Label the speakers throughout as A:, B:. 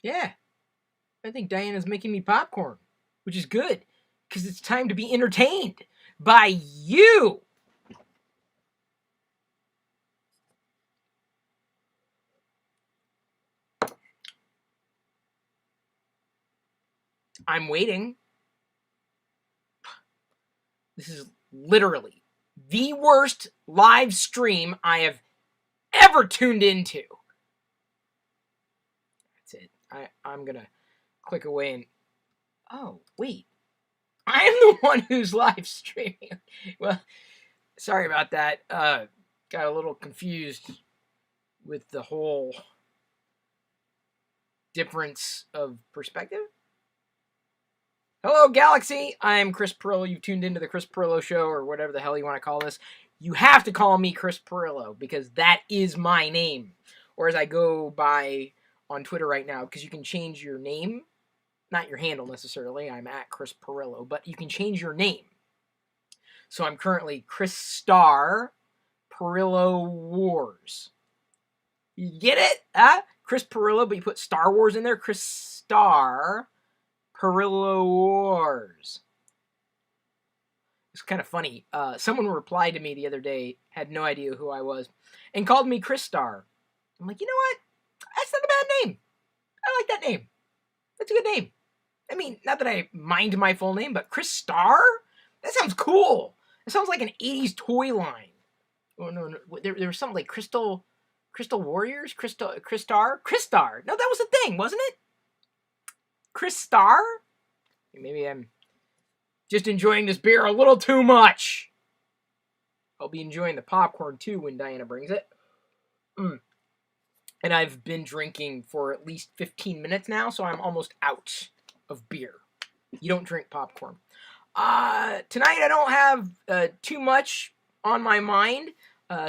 A: Yeah, I think Diana's making me popcorn, which is good, because it's time to be entertained by you. I'm waiting. This is literally the worst live stream I have ever tuned into. That's it. I'm going to click away and... Oh, wait. I'm the one who's live streaming. Well, sorry about that. Got a little confused with the whole difference of perspective. Hello, Galaxy. I'm Chris Pirillo. You've tuned into the Chris Pirillo Show, or whatever the hell you want to call this. You have to call me Chris Pirillo, because that is my name. Or as I go by on Twitter right now, because you can change your name. Not your handle, necessarily. I'm at Chris Pirillo. But you can change your name. So I'm currently Chris Star Pirillo Wars. You get it? Huh? Chris Pirillo, but you put Star Wars in there. Chris Star Pirillo Wars. It's kind of funny. Someone replied to me the other day, had no idea who I was, and called me Chris Star. I'm like, you know what? That's not a bad name. I like that name. That's a good name. I mean, not that I mind my full name, but Chris Star? That sounds cool. It sounds like an 80s toy line. Oh, no. There was something like Crystal Warriors? Chris Star? No, that was a thing, wasn't it? Chris Star? Maybe I'm just enjoying this beer a little too much. I'll be enjoying the popcorn, too, when Diana brings it. And I've been drinking for at least 15 minutes now, so I'm almost out of beer. You don't drink popcorn. Tonight I don't have too much on my mind.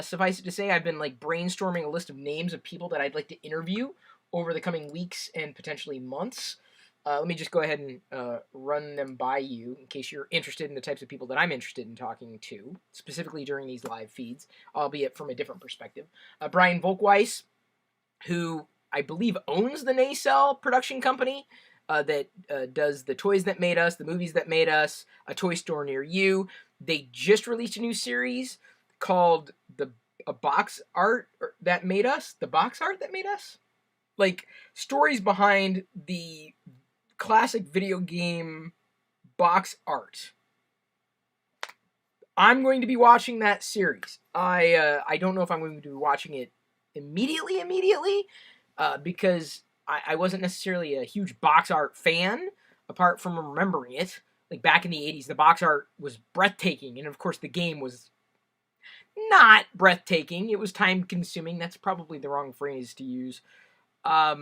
A: Suffice it to say, I've been brainstorming a list of names of people that I'd like to interview over the coming weeks and potentially months. Let me just go ahead and run them by you in case you're interested in the types of people that I'm interested in talking to, specifically during these live feeds, albeit from a different perspective. Brian Volkweiss, who I believe owns the Nacelle production company that does the toys that made us, the movies that made us, A Toy Store Near You. They just released a new series called The Box Art That Made Us. The Box Art That Made Us? Stories behind the classic video game box art. I'm going to be watching that series. I don't know if I'm going to be watching it immediately, because I wasn't necessarily a huge box art fan, apart from remembering it. Back in the 80s, the box art was breathtaking, and of course the game was not breathtaking. It was time-consuming. That's probably the wrong phrase to use. I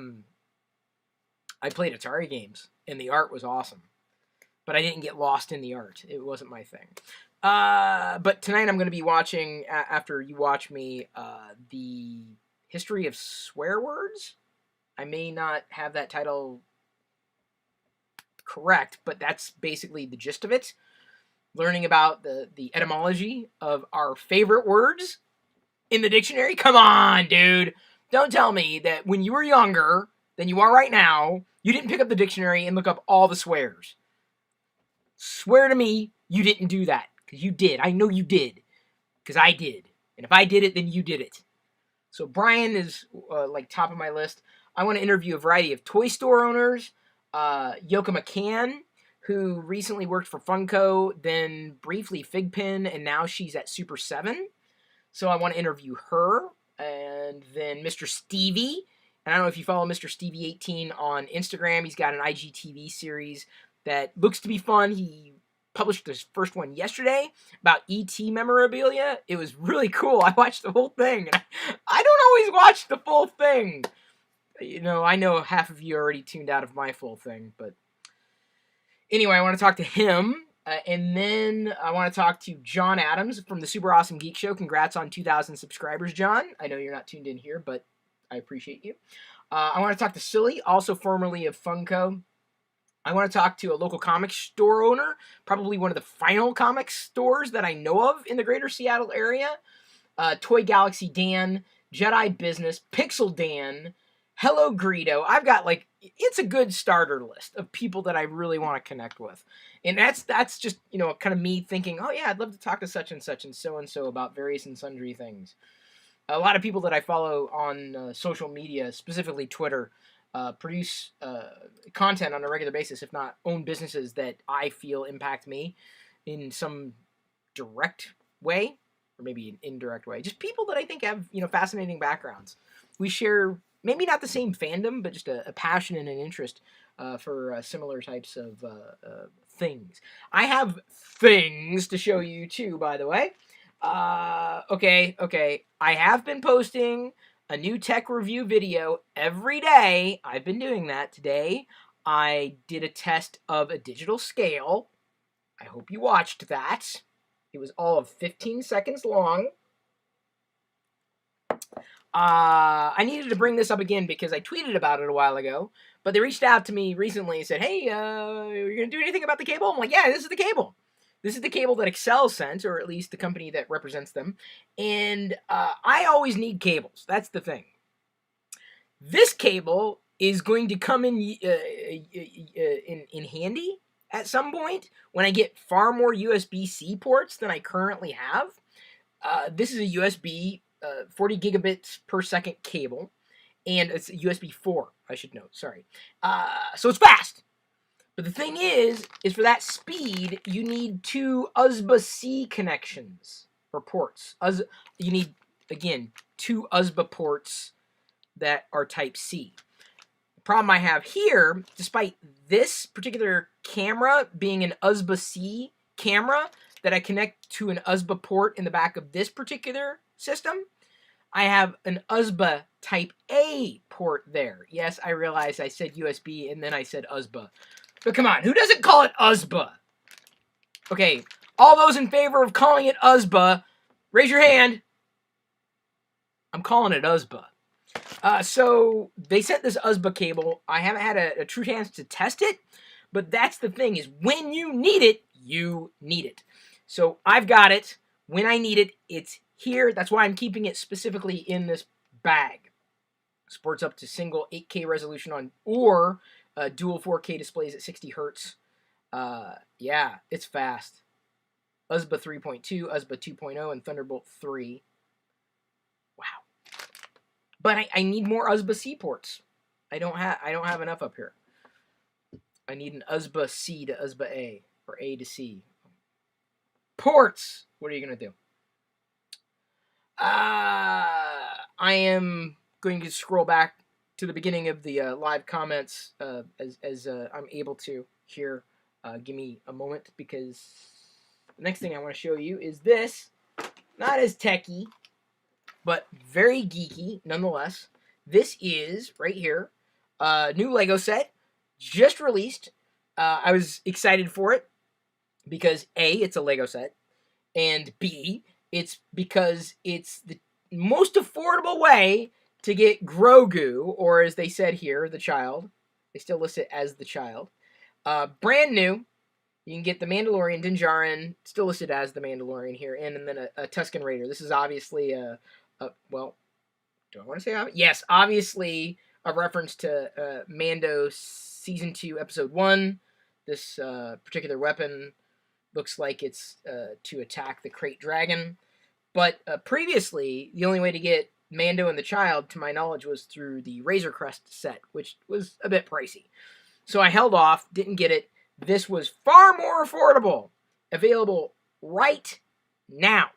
A: played Atari games, and the art was awesome. But I didn't get lost in the art. It wasn't my thing. But tonight I'm going to be watching, after you watch me, the history of swear words. I may not have that title correct, but that's basically the gist of it. Learning about the etymology of our favorite words in the dictionary. Come on, dude. Don't tell me that when you were younger than you are right now, you didn't pick up the dictionary and look up all the swears. Swear to me you didn't do that. Because you did. I know you did. Because I did. And if I did it, then you did it. So Brian is top of my list. I want to interview a variety of toy store owners. Yoka McCann, who recently worked for Funko, then briefly Figpin, and now she's at Super 7. So I want to interview her. And then Mr. Stevie. And I don't know if you follow Mr. Stevie18 on Instagram. He's got an IGTV series that looks to be fun. He published his first one yesterday about E.T. memorabilia. It was really cool. I watched the whole thing. And I don't always watch the full thing. You know, I know half of you already tuned out of my full thing. But anyway, I want to talk to him. And then I want to talk to John Adams from the Super Awesome Geek Show. Congrats on 2,000 subscribers, John. I know you're not tuned in here, but I appreciate you. I want to talk to Silly, also formerly of Funko. I want to talk to a local comic store owner, probably one of the final comic stores that I know of in the greater Seattle area. Toy Galaxy Dan, Jedi Business, Pixel Dan, Hello Greedo. I've got it's a good starter list of people that I really want to connect with. And that's just, kind of me thinking, oh yeah, I'd love to talk to such and so about various and sundry things. A lot of people that I follow on social media, specifically Twitter, produce content on a regular basis, if not own businesses that I feel impact me in some direct way, or maybe an indirect way. Just people that I think have, fascinating backgrounds. We share maybe not the same fandom, but just a passion and an interest for similar types of things. I have things to show you too, by the way. Okay. I have been posting a new tech review video every day. I've been doing that. Today, I did a test of a digital scale. I hope you watched that. It was all of 15 seconds long. I needed to bring this up again because I tweeted about it a while ago, but they reached out to me recently and said, hey, you're going to do anything about the cable? I'm like, yeah, this is the cable. This is the cable that Excel sent, or at least the company that represents them. And I always need cables. That's the thing. This cable is going to come in handy at some point when I get far more USB-C ports than I currently have. This is a USB 40 gigabits per second cable, and it's USB 4, I should note, sorry. So it's fast. But the thing is for that speed, you need 2 USB-C connections, or ports. You need, again, 2 USB ports that are type C. The problem I have here, despite this particular camera being an USB-C camera that I connect to an USB port in the back of this particular system, I have an USB type A port there. Yes, I realize I said USB and then I said USB. But come on, who doesn't call it USB? Okay, all those in favor of calling it USB, raise your hand. I'm calling it USB. So they sent this USB cable. I haven't had a true chance to test it, but that's the thing, is when you need it, you need it. So I've got it. When I need it, it's here. That's why I'm keeping it specifically in this bag. Supports up to single 8K resolution on, or dual 4K displays at 60 hertz. Yeah, it's fast. USB 3.2, USB 2.0, and Thunderbolt 3. Wow. But I need more USB-C ports. I don't have enough up here. I need an USB-C to USB-A, or A to C. Ports! What are you going to do? I am going to scroll back to the beginning of the live comments as I'm able to here. Give me a moment, because the next thing I want to show you is this. Not as techy, but very geeky nonetheless. This is, right here, a new Lego set, just released. I was excited for it because A, it's a Lego set, and B, it's because it's the most affordable way to get Grogu, or as they said here, the child. They still list it as the child. Brand new. You can get the Mandalorian, Din Djarin, still listed as the Mandalorian here, and then a Tusken Raider. This is obviously well, do I want to say yes, obviously a reference to Mando Season 2, Episode 1. This particular weapon looks like it's to attack the Krayt Dragon. But previously, the only way to get Mando and the child, to my knowledge, was through the Razor Crest set, which was a bit pricey. So I held off, didn't get it. This was far more affordable. Available right now.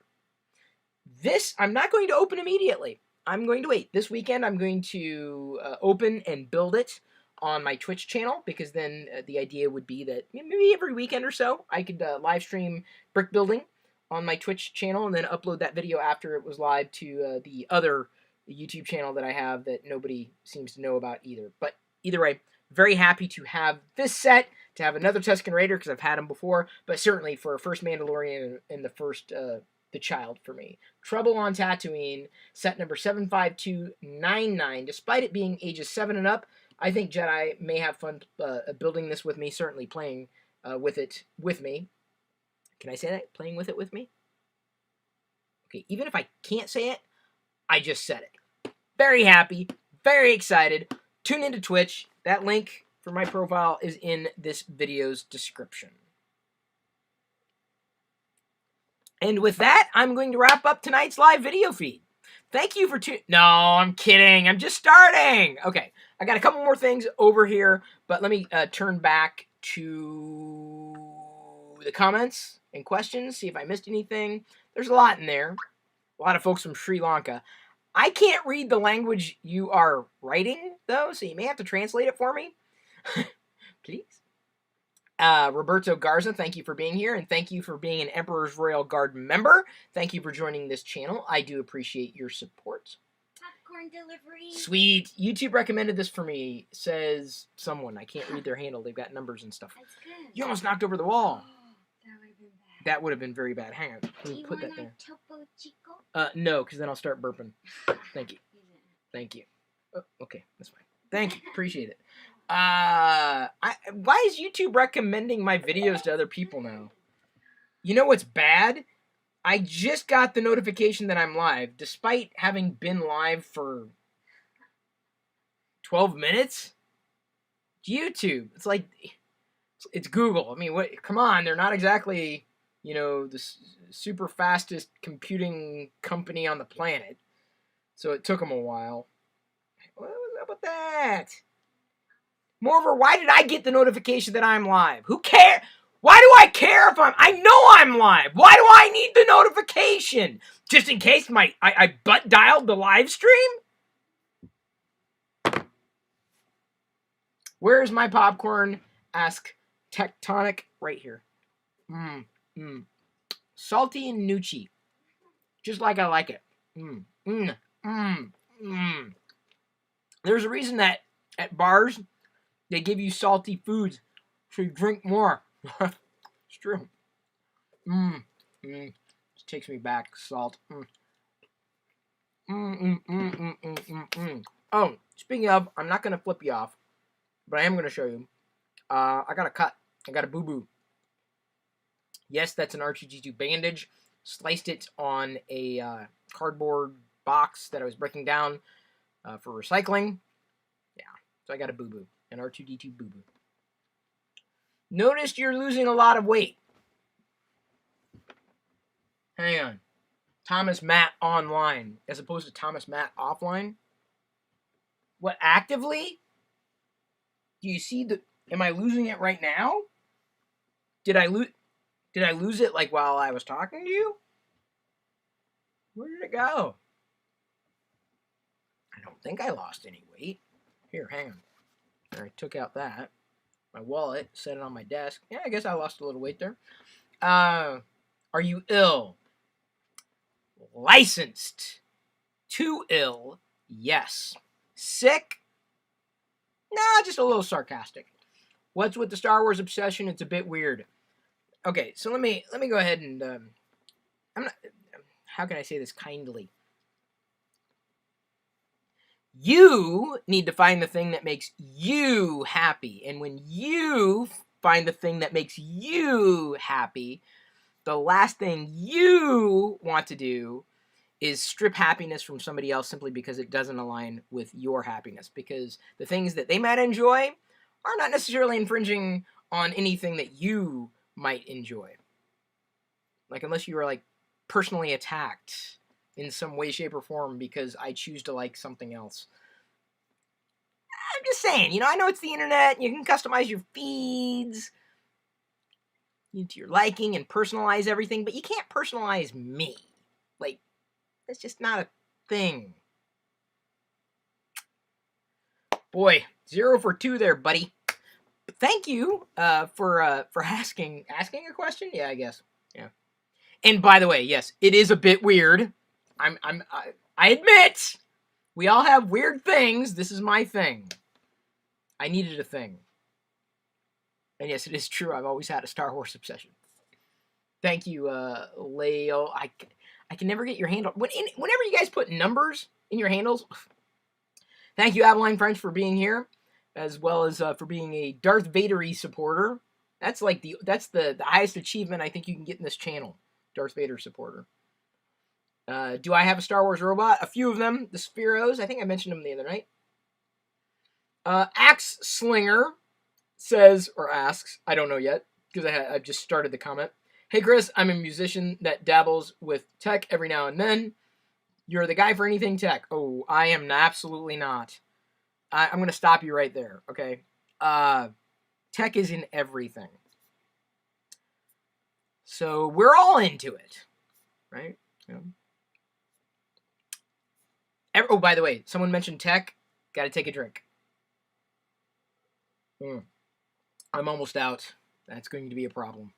A: This, I'm not going to open immediately. I'm going to wait. This weekend, I'm going to open and build it on my Twitch channel, because then the idea would be that maybe every weekend or so, I could live stream brick building on my Twitch channel, and then upload that video after it was live to the other YouTube channel that I have that nobody seems to know about either. But either way, very happy to have this set, to have another Tusken Raider, because I've had him before, but certainly for a first Mandalorian and the first the child for me. Trouble on Tatooine, set number 75299. Despite it being ages 7 and up, I think Jedi may have fun building this with me, certainly playing with it with me. Can I say that? Playing with it with me? Okay, even if I can't say it, I just said it. Very happy, very excited. Tune into Twitch. That link for my profile is in this video's description. And with that, I'm going to wrap up tonight's live video feed. Thank you for No, I'm kidding. I'm just starting. Okay, I got a couple more things over here, but let me turn back to the comments and questions, see if I missed anything. There's a lot in there. A lot of folks from Sri Lanka. I can't read the language you are writing, though, so you may have to translate it for me. Please. Roberto Garza, thank you for being here, and thank you for being an Emperor's Royal Guard member. Thank you for joining this channel. I do appreciate your support.
B: Popcorn delivery.
A: Sweet. YouTube recommended this for me, says someone. I can't read their handle. They've got numbers and stuff.
B: That's good.
A: You almost knocked over the wall.
B: Oh, that would have been bad.
A: That would have been very bad. Hang on. Let me put that there.
B: Topo Chico?
A: No, because then I'll start burping. Thank you. Thank you. Oh, okay, that's fine. Thank you. Appreciate it. Why is YouTube recommending my videos to other people now? You know what's bad? I just got the notification that I'm live, despite having been live for 12 minutes. YouTube. It's like, it's Google. I mean, what? Come on, they're not exactly, you know, the super fastest computing company on the planet. So it took them a while. What was up with that? Moreover, why did I get the notification that I'm live? Who cares? Why do I care if I know I'm live. Why do I need the notification? Just in case I butt dialed the live stream? Where's my popcorn? Ask Tectonic right here. Salty and Nucci. Just like I like it. There's a reason that at bars, they give you salty foods so you drink more. It's true. It takes me back, salt. Oh, speaking of, I'm not going to flip you off, but I am going to show you. I got a cut. I got a boo-boo. Yes, that's an R2D2 bandage. Sliced it on a cardboard box that I was breaking down for recycling. Yeah, so I got a boo-boo. An R2D2 boo-boo. Noticed you're losing a lot of weight. Hang on. Thomas Matt online as opposed to Thomas Matt offline. What, actively? Do you see the... Am I losing it right now? Did I lose it like while I was talking to you? Where did it go? I don't think I lost any weight. Here, hang on. I took out that. My wallet, set it on my desk. Yeah, I guess I lost a little weight there. Are you ill? Licensed. Too ill? Yes. Sick? Nah, just a little sarcastic. What's with the Star Wars obsession? It's a bit weird. Okay, so let me go ahead and I'm not. How can I say this kindly? You need to find the thing that makes you happy. And when you find the thing that makes you happy, the last thing you want to do is strip happiness from somebody else simply because it doesn't align with your happiness. Because the things that they might enjoy are not necessarily infringing on anything that you might enjoy. Like, unless you are, like, personally attacked in some way, shape, or form because I choose to like something else. I'm just saying, you know, I know it's the internet, you can customize your feeds to your liking and personalize everything, but you can't personalize me. Like, that's just not a thing. Boy, 0 for 2 there, buddy. Thank you for asking a question. Yeah, I guess. Yeah. And by the way, yes, it is a bit weird. I admit, we all have weird things. This is my thing. I needed a thing. And yes, it is true. I've always had a Star Wars obsession. Thank you, Leo. I can never get your handle. Whenever you guys put numbers in your handles, thank you, Adeline French, for being here, as well as for being a Darth Vader-y supporter. That's like the highest achievement I think you can get in this channel. Darth Vader supporter. Do I have a Star Wars robot? A few of them. The Spheros. I think I mentioned them the other night. Axe Slinger says, or asks, I don't know yet, because I've just started the comment. Hey Chris, I'm a musician that dabbles with tech every now and then. You're the guy for anything tech. Oh, I am absolutely not. I'm going to stop you right there, okay? Tech is in everything. So we're all into it, right? Oh, by the way, someone mentioned tech. Got to take a drink. I'm almost out. That's going to be a problem.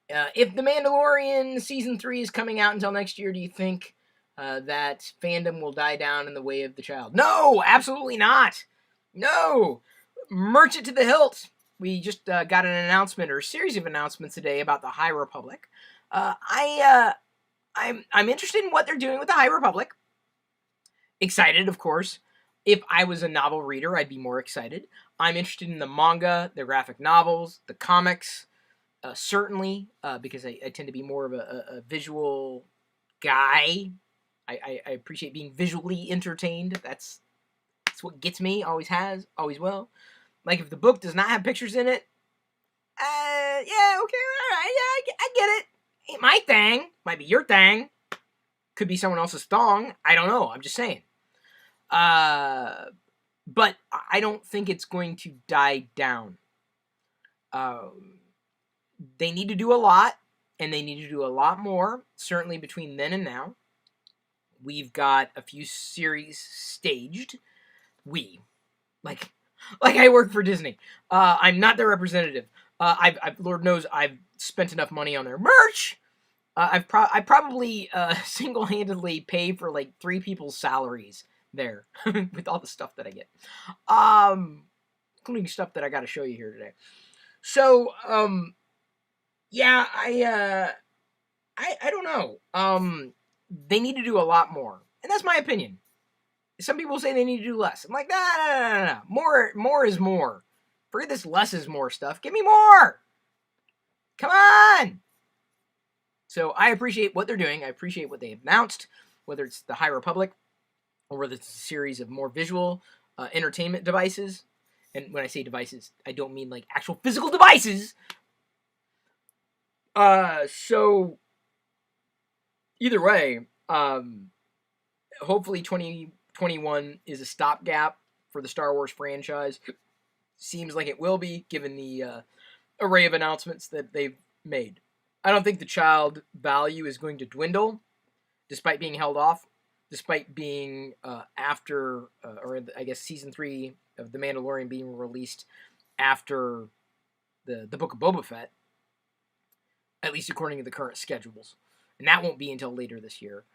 A: If The Mandalorian Season 3 is coming out until next year, do you think that fandom will die down in the way of the child? No, absolutely not. No. Merch it to the hilt. We just got an announcement, or a series of announcements today about the High Republic. I'm interested in what they're doing with the High Republic. Excited, of course. If I was a novel reader, I'd be more excited. I'm interested in the manga, the graphic novels, the comics. Certainly, because I tend to be more of a visual guy. I appreciate being visually entertained. That's what gets me. Always has. Always will. Like, if the book does not have pictures in it, yeah, okay, alright, yeah, I get it. Ain't my thing. Might be your thing. Could be someone else's thong. I don't know. I'm just saying. But I don't think it's going to die down. They need to do a lot, and they need to do a lot more, certainly between then and now. We've got a few series staged. Like I work for Disney. I'm not their representative. Lord knows I've spent enough money on their merch. I probably single-handedly pay for like 3 people's salaries there with all the stuff that I get, including stuff that I got to show you here today. So, yeah, I don't know. They need to do a lot more, and that's my opinion. Some people say they need to do less. I'm like, nah. More is more. Forget this less is more stuff. Give me more. Come on. So I appreciate what they're doing. I appreciate what they've announced, whether it's the High Republic or whether it's a series of more visual entertainment devices. And when I say devices, I don't mean like actual physical devices. So either way, hopefully 2021 is a stopgap for the Star Wars franchise. Seems like it will be, given the array of announcements that they've made. I don't think the child value is going to dwindle, despite being held off, despite being after, or I guess Season 3 of The Mandalorian being released after the Book of Boba Fett, at least according to the current schedules. And that won't be until later this year.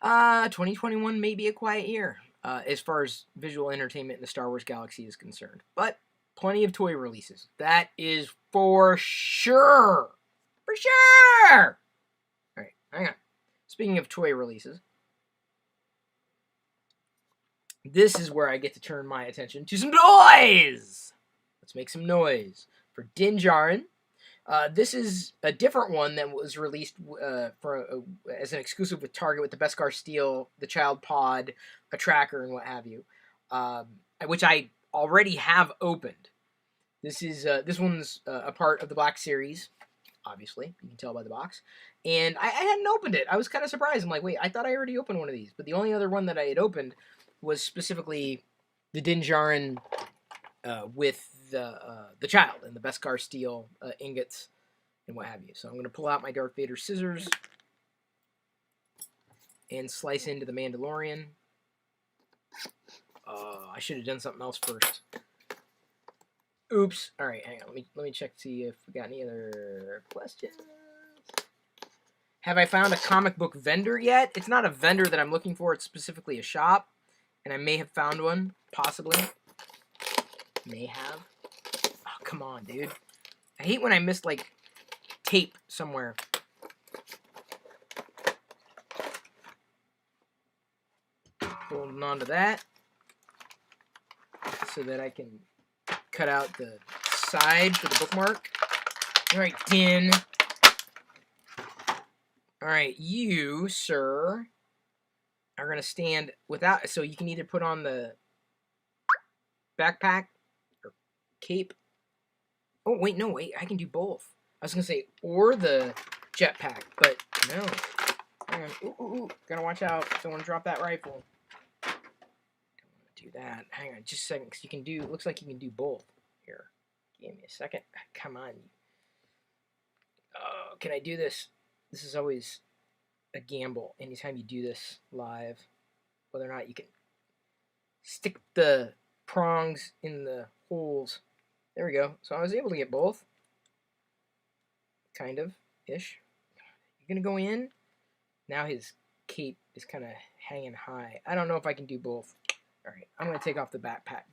A: 2021 may be a quiet year, as far as visual entertainment in the Star Wars galaxy is concerned. But plenty of toy releases. That is for sure. For sure! Alright, hang on. Speaking of toy releases, this is where I get to turn my attention to some toys! Let's make some noise. For Din Djarin, this is a different one that was released as an exclusive with Target with the Beskar Steel, the Child Pod, a tracker, and what have you, which I already have opened. This one's a part of the Black Series, obviously. You can tell by the box. And I hadn't opened it. I was kind of surprised. I'm like, wait, I thought I already opened one of these. But the only other one that I had opened was specifically the Din Djarin with the child and the Beskar Steel ingots and what have you. So I'm going to pull out my Darth Vader scissors and slice into the Mandalorian. I should have done something else first. Oops. All right, hang on. Let me check to see if we got any other questions. Have I found a comic book vendor yet? It's not a vendor that I'm looking for. It's specifically a shop, and I may have found one, possibly. May have. Oh, come on, dude. I hate when I miss, like, tape somewhere. Holding on to that so that I can cut out the side for the bookmark. All right, Din. All right, you, sir, are going to stand without, so you can either put on the backpack or cape. Oh, wait, no, wait, I can do both. I was going to say, or the jetpack, but no. Hang on. Ooh, ooh, ooh. Gotta watch out. Don't want to drop that rifle. Don't want to do that. Hang on just a second, because you can do, looks like you can do both. Here, give me a second. Come on. Oh, can I do this? This is always a gamble anytime you do this live, whether or not you can stick the prongs in the holes. There we go. So I was able to get both. Kind of ish. You're gonna go in. Now his cape is kind of hanging high. I don't know if I can do both. All right, I'm gonna take off the backpack,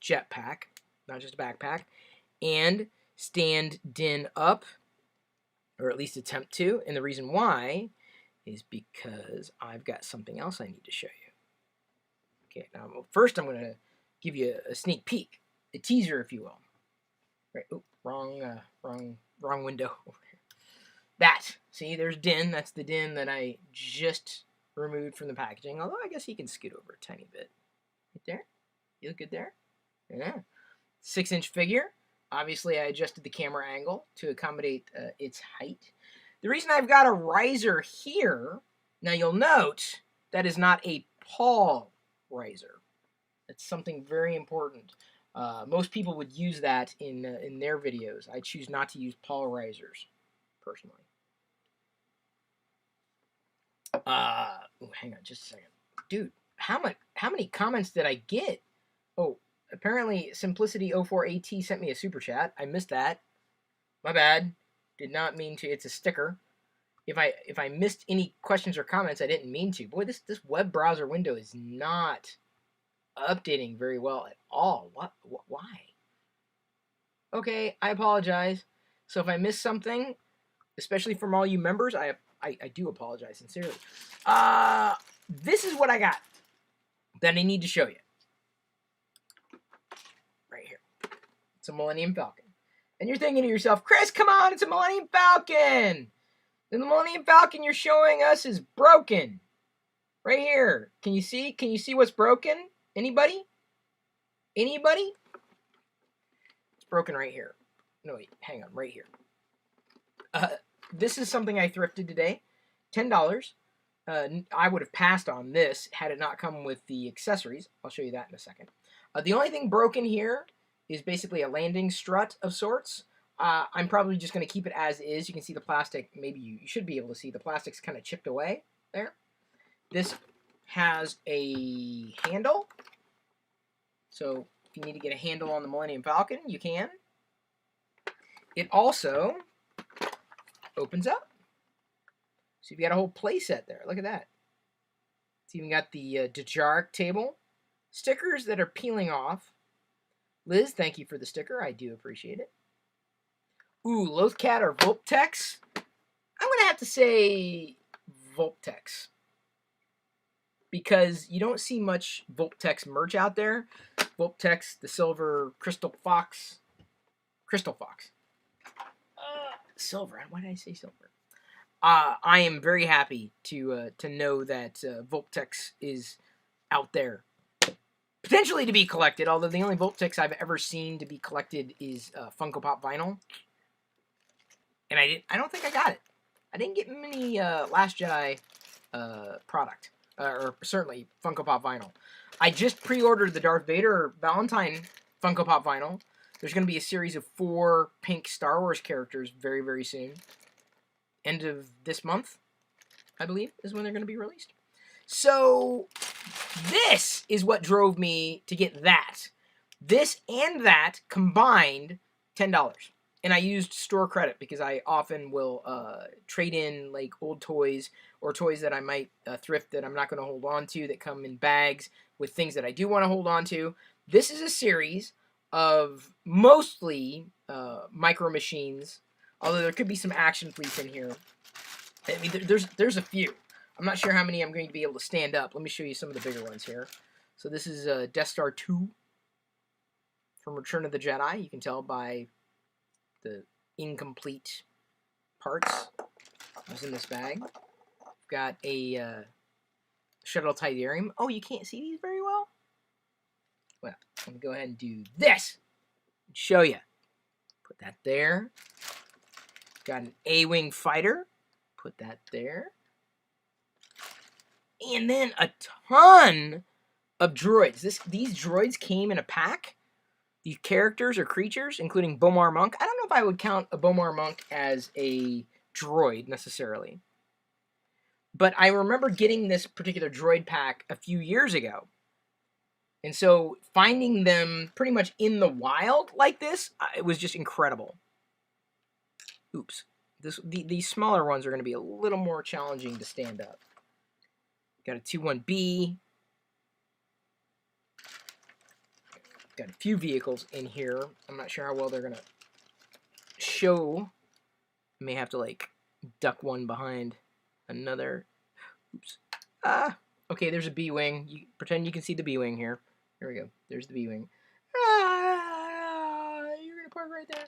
A: jetpack, not just a backpack, and stand Din up, or at least attempt to. And the reason why is because I've got something else I need to show you. Okay, now first I'm gonna give you a sneak peek, a teaser, if you will. Right? Oh, wrong window. That, see, there's Din. That's the Din that I just removed from the packaging. Although I guess he can scoot over a tiny bit. Right there. You look good there. Yeah. 6-inch figure. Obviously, I adjusted the camera angle to accommodate its height. The reason I've got a riser here, now you'll note that is not a paw riser. It's something very important. Most people would use that in their videos. I choose not to use paw risers, personally. Hang on just a second. Dude, how many comments did I get? Oh, apparently Simplicity04AT sent me a super chat. I missed that. My bad. Did not mean to. It's a sticker. If I missed any questions or comments, I didn't mean to. Boy, this web browser window is not updating very well at all. What why? Okay, I apologize. So if I missed something, especially from all you members, I do apologize sincerely. This is what I got that I need to show you. Right here. It's a Millennium Falcon. And you're thinking to yourself, Chris, come on, it's a Millennium Falcon. And the Millennium Falcon you're showing us is broken. Right here. Can you see? Can you see what's broken? Anybody? Anybody? It's broken right here. No, wait, hang on, right here. This is something I thrifted today. $10. I would have passed on this had it not come with the accessories. I'll show you that in a second. The only thing broken here is basically a landing strut of sorts. I'm probably just going to keep it as is. You can see the plastic. Maybe you should be able to see the plastic's kind of chipped away there. This has a handle. So if you need to get a handle on the Millennium Falcon, you can. It also opens up. So you've got a whole play set there. Look at that. It's even got the Dejarik table. Stickers that are peeling off. Liz, thank you for the sticker. I do appreciate it. Ooh, Lothcat or Vulptex? I'm going to have to say Vulptex. Because you don't see much Vulptex merch out there. Vulptex, the silver Crystal Fox. Crystal Fox. Silver. Why did I say silver? I am very happy to know that Vulptex is out there, potentially to be collected. Although the only Vulptex I've ever seen to be collected is Funko Pop vinyl, and I don't think I got it. I didn't get many Last Jedi product, or certainly Funko Pop vinyl. I just pre-ordered the Darth Vader Valentine Funko Pop vinyl. There's going to be a series of 4 pink Star Wars characters very, very soon. End of this month, I believe, is when they're going to be released. So this is what drove me to get that. This and that combined, $10. And I used store credit because I often will trade in like old toys or toys that I might thrift that I'm not going to hold on to that come in bags with things that I do want to hold on to. This is a series of mostly micro machines, although there could be some action fleets in here. I mean, there's a few. I'm not sure how many I'm going to be able to stand up. Let me show you some of the bigger ones here. So this is Death Star 2 from Return of the Jedi. You can tell by the incomplete parts. What's in this bag? We've got a shuttle tidarium. Oh, you can't see these very well? Well, I'm going to go ahead and do this. Show you. Put that there. Got an A-Wing fighter. Put that there. And then a ton of droids. These droids came in a pack. These characters or creatures, including Bomar Monk. I don't know if I would count a Bomar Monk as a droid necessarily. But I remember getting this particular droid pack a few years ago. And so finding them pretty much in the wild like this, it was just incredible. Oops. These smaller ones are going to be a little more challenging to stand up. Got a 2-1B. Got a few vehicles in here. I'm not sure how well they're going to show. I may have to, like, duck one behind another. Oops. Okay, there's a B-Wing. Pretend you can see the B-Wing here. Here we go. There's the B-Wing. You're going to park right there.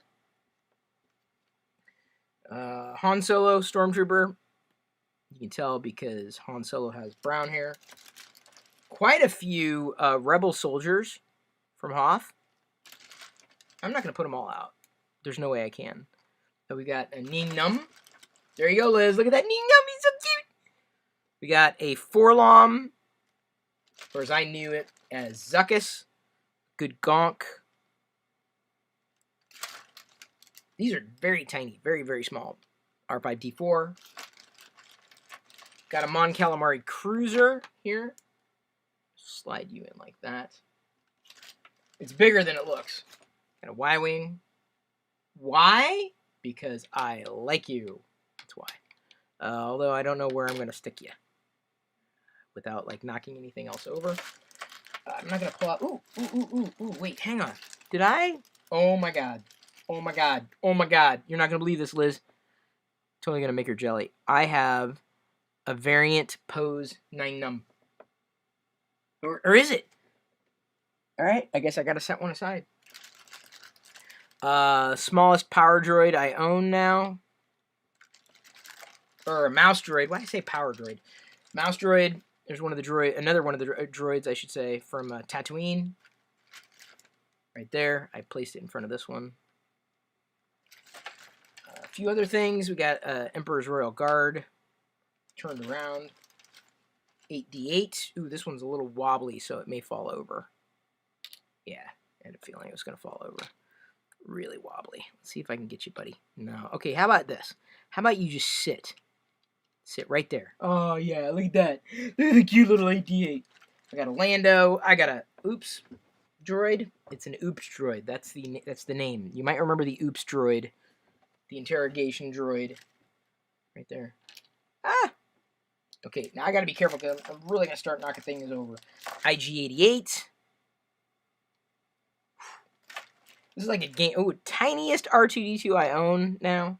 A: Han Solo, Stormtrooper. You can tell because Han Solo has brown hair. Quite a few Rebel soldiers from Hoth. I'm not going to put them all out. There's no way I can. So we got a Ning Num. There you go, Liz. Look at that Ning Num. He's so cute. We got a Forlom, or as I knew it as Zuckuss. Good Gonk. These are very tiny, very, very small. R5-D4. Got a Mon Calamari Cruiser here. Slide you in like that. It's bigger than it looks. Got a Y-Wing. Why? Because I like you. That's why. Although I don't know where I'm going to stick you. Without, like, knocking anything else over. I'm not going to pull out... Ooh, wait, hang on. Did I? Oh, my God. Oh, my God. Oh, my God. You're not going to believe this, Liz. Totally going to make her jelly. I have a variant pose 9 num. Or is it? Alright, I guess I got to set one aside. Smallest power droid I own now. Or a mouse droid. Why did I say power droid? Mouse droid. There's one of the droid, another one of the droids, I should say, from Tatooine. Right there. I placed it in front of this one. A few other things. We got Emperor's Royal Guard. Turned around. 8D8. Ooh, this one's a little wobbly, so it may fall over. Yeah, I had a feeling it was going to fall over. Really wobbly. Let's see if I can get you, buddy. No. Okay, how about this? How about you just sit? Sit right there. Oh, yeah, look at that. Look at the cute little 8D8. I got a Lando. I got a Oops droid. It's an Oops droid. That's the name. You might remember the Oops droid. The interrogation droid. Right there. Okay, now I gotta be careful because I'm really gonna start knocking things over. IG-88. This is like a game. Oh, tiniest R2-D2 I own now.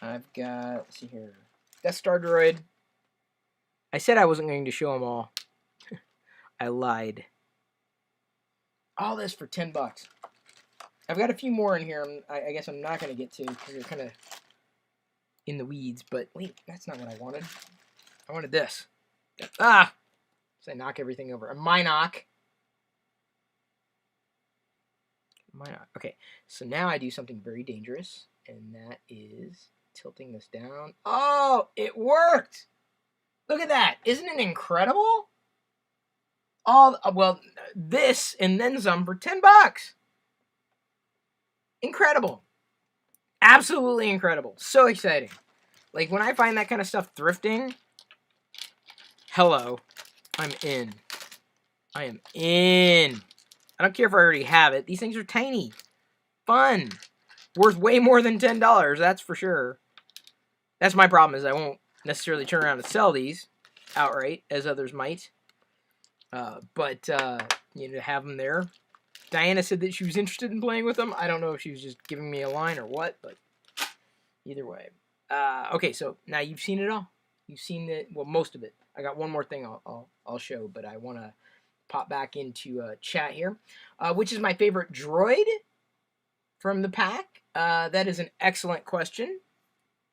A: I've got, let's see here, Death Star droid. I said I wasn't going to show them all. I lied. All this for $10. I've got a few more in here. I guess I'm not going to get to because they're kind of in the weeds. But wait, that's not what I wanted. I wanted this. So I knock everything over. A Minoc. Okay, so now I do something very dangerous, and that is tilting this down. Oh, it worked! Look at that. Isn't it incredible? Well, this and then some for $10. Incredible. Absolutely incredible. So exciting. Like, when I find that kind of stuff thrifting, hello, I'm in. I am in. I don't care if I already have it. These things are tiny. Fun. Worth way more than $10, that's for sure. That's my problem, is I won't necessarily turn around and sell these outright, as others might. But you know, to have them there. Diana said that she was interested in playing with them. I don't know if she was just giving me a line or what, but either way. Okay, so now you've seen it all. You've seen it, well, most of it. I got one more thing I'll show, but I want to pop back into chat here. Which is my favorite droid from the pack? That is an excellent question.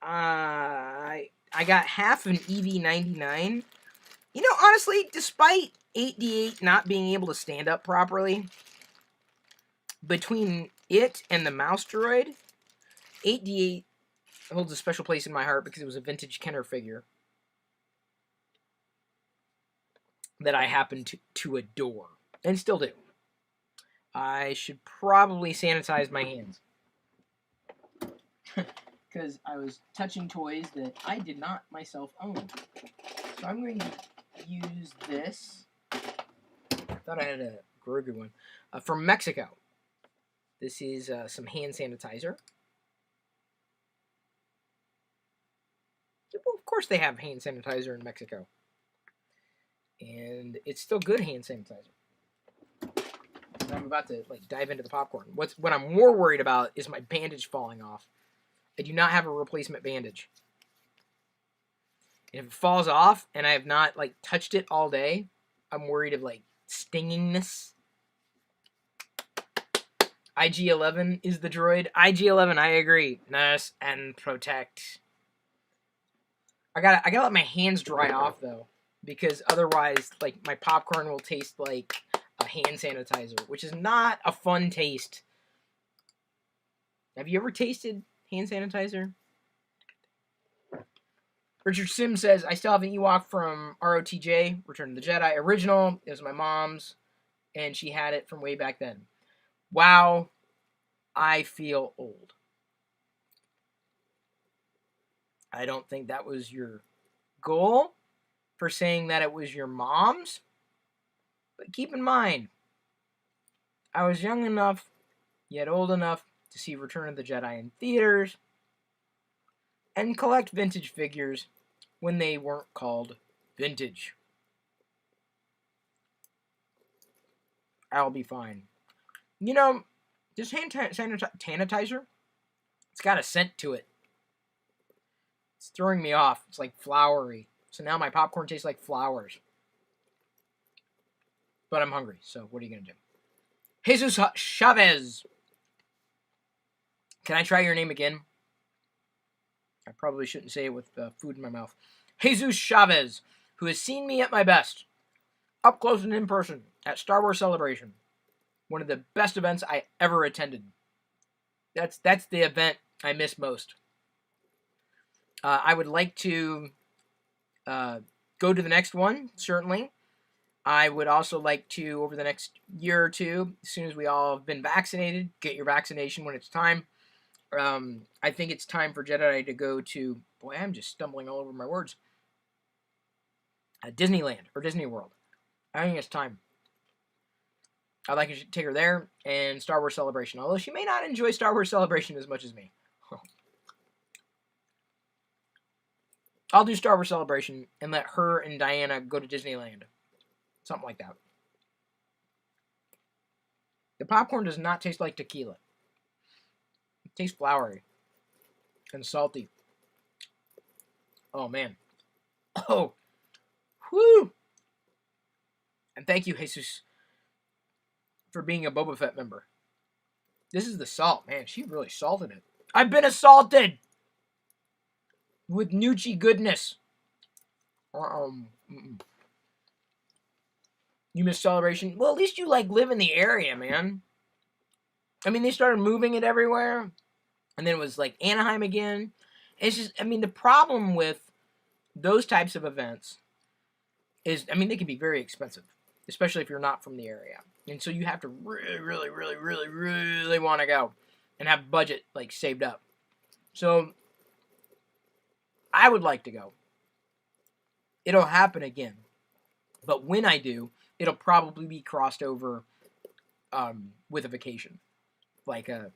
A: I I got half an EV99. You know, honestly, despite 8D8 not being able to stand up properly, between it and the mouse droid, 8D8 holds a special place in my heart because it was a vintage Kenner figure that I happen to adore, and still do. I should probably sanitize my hands. Because I was touching toys that I did not myself own. So I'm going to use this. I thought I had a Grogu one. From Mexico. This is some hand sanitizer. Well, of course they have hand sanitizer in Mexico. And it's still good hand sanitizer. I'm about to dive into the popcorn. What I'm more worried about is my bandage falling off. I do not have a replacement bandage. And if it falls off and I have not touched it all day, I'm worried of stingingness. IG-11 is the droid. IG-11, I agree. Nurse and protect. I gotta let my hands dry off though, because otherwise my popcorn will taste like a hand sanitizer, which is not a fun taste. Have you ever tasted hand sanitizer? Richard Sims says, I still have an Ewok from ROTJ, Return of the Jedi original. It was my mom's, and she had it from way back then. Wow, I feel old. I don't think that was your goal for saying that it was your mom's. But keep in mind, I was young enough, yet old enough to see Return of the Jedi in theaters and collect vintage figures when they weren't called vintage. I'll be fine. You know, this hand sanitizer, it's got a scent to it. It's throwing me off. It's flowery. So now my popcorn tastes like flowers. But I'm hungry, so what are you going to do? Jesus Chavez. Can I try your name again? I probably shouldn't say it with food in my mouth. Jesus Chavez, who has seen me at my best, up close and in person, at Star Wars Celebration. One of the best events I ever attended. That's the event I miss most. I would like to go to the next one, certainly. I would also like to, over the next year or two, as soon as we all have been vaccinated, get your vaccination when it's time. I think it's time for Jedi to go to, boy, I'm just stumbling all over my words, Disneyland or Disney World. I think it's time. I'd like to take her there and Star Wars Celebration, although she may not enjoy Star Wars Celebration as much as me. I'll do Star Wars Celebration and let her and Diana go to Disneyland. Something like that. The popcorn does not taste like tequila. It tastes flowery and salty. Oh, man. Oh. Whew. And thank you, Jesus, for being a Boba Fett member. This is the salt. Man, she really salted it. I've been assaulted with Nucci goodness. You miss Celebration? Well, at least you live in the area, man. I mean, they started moving it everywhere. And then it was Anaheim again. It's just, the problem with those types of events is, they can be very expensive, especially if you're not from the area. And so you have to really, really, really, really, really want to go and have budget saved up. So I would like to go. It'll happen again. But when I do, it'll probably be crossed over with a vacation, like a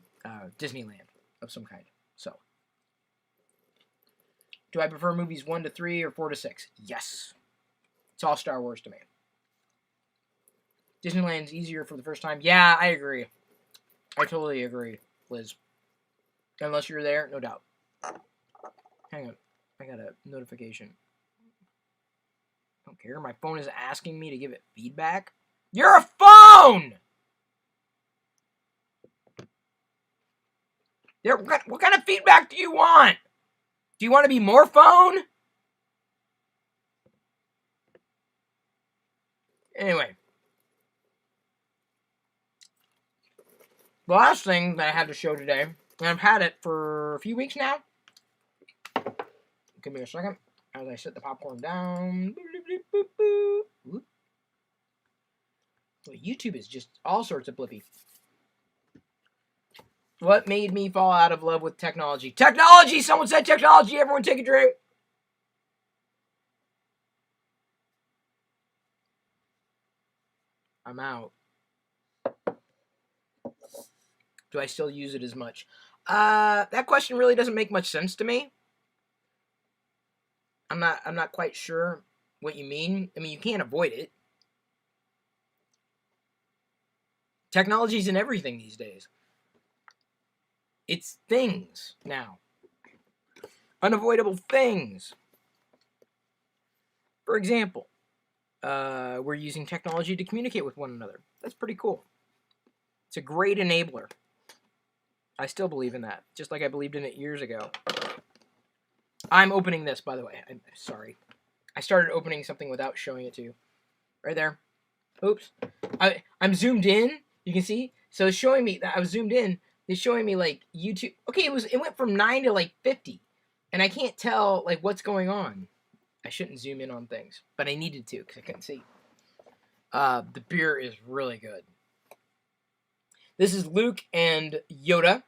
A: Disneyland of some kind. So, do I prefer movies 1 to 3 or 4 to 6? Yes. It's all Star Wars to me. Disneyland's easier for the first time. Yeah, I agree. I totally agree, Liz. Unless you're there, no doubt. Hang on. I got a notification. I don't care. My phone is asking me to give it feedback. You're a phone! What kind of feedback do you want? Do you want to be more phone? Anyway. The last thing that I had to show today, and I've had it for a few weeks now. Give me a second as I set the popcorn down. Well, YouTube is just all sorts of blippy. What made me fall out of love with technology? Technology! Someone said technology! Everyone take a drink! I'm out. Do I still use it as much? That question really doesn't make much sense to me. I'm not quite sure what you mean. I mean, you can't avoid it. Technology's in everything these days. It's things now. Unavoidable things. For example, we're using technology to communicate with one another. That's pretty cool. It's a great enabler. I still believe in that, just like I believed in it years ago. I'm opening this, by the way. I'm sorry. I started opening something without showing it to you. Right there. Oops. I'm zoomed in. You can see. So it's showing me that I was zoomed in. It's showing me like YouTube. Okay, it went from 9 to like 50, and I can't tell like what's going on. I shouldn't zoom in on things, but I needed to because I couldn't see. The beer is really good. This is Luke and Yoda.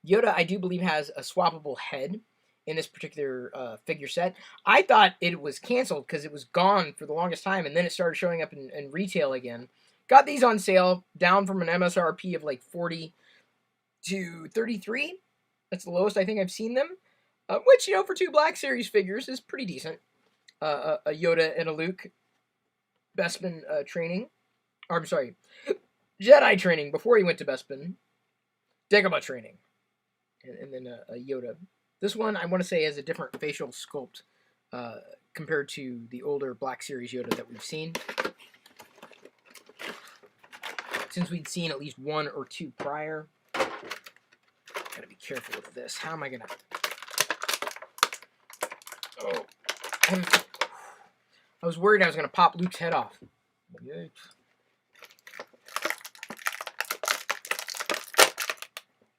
A: Yoda, I do believe, has a swappable head in this particular figure set. I thought it was canceled because it was gone for the longest time, and then it started showing up in retail again. Got these on sale, down from an MSRP of like 40 to 33. That's the lowest I think I've seen them. Which, you know, for two Black Series figures is pretty decent. A Yoda and a Luke Bespin training. Or, I'm sorry, Jedi training before he went to Bespin. Dagobah training. And then a Yoda. This one, I want to say, has a different facial sculpt compared to the older Black Series Yoda that we've seen. Since we'd seen at least one or two prior. Gotta be careful with this. How am I gonna... Oh. I was worried I was gonna pop Luke's head off.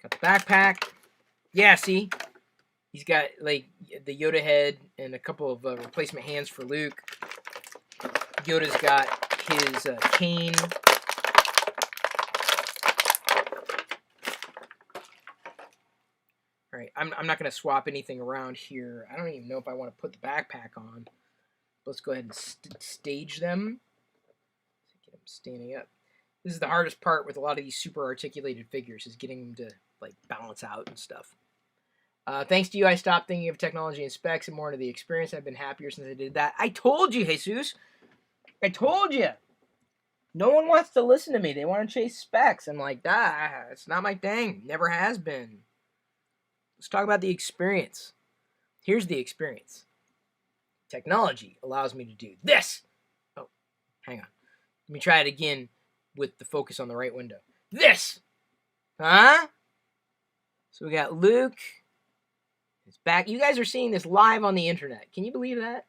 A: Got the backpack. Yeah, see? He's got, like, the Yoda head and a couple of replacement hands for Luke. Yoda's got his cane. Alright, I'm not going to swap anything around here. I don't even know if I want to put the backpack on. Let's go ahead and stage them. Get them standing up. This is the hardest part with a lot of these super articulated figures, is getting them to, like, balance out and stuff. Thanks to you, I stopped thinking of technology and specs and more into the experience. I've been happier since I did that. I told you, Jesus. I told you. No one wants to listen to me. They want to chase specs. I'm like, it's not my thing. Never has been. Let's talk about the experience. Here's the experience. Technology allows me to do this. Oh, hang on. Let me try it again with the focus on the right window. This. Huh? So we got Luke. It's back. You guys are seeing this live on the internet. Can you believe that?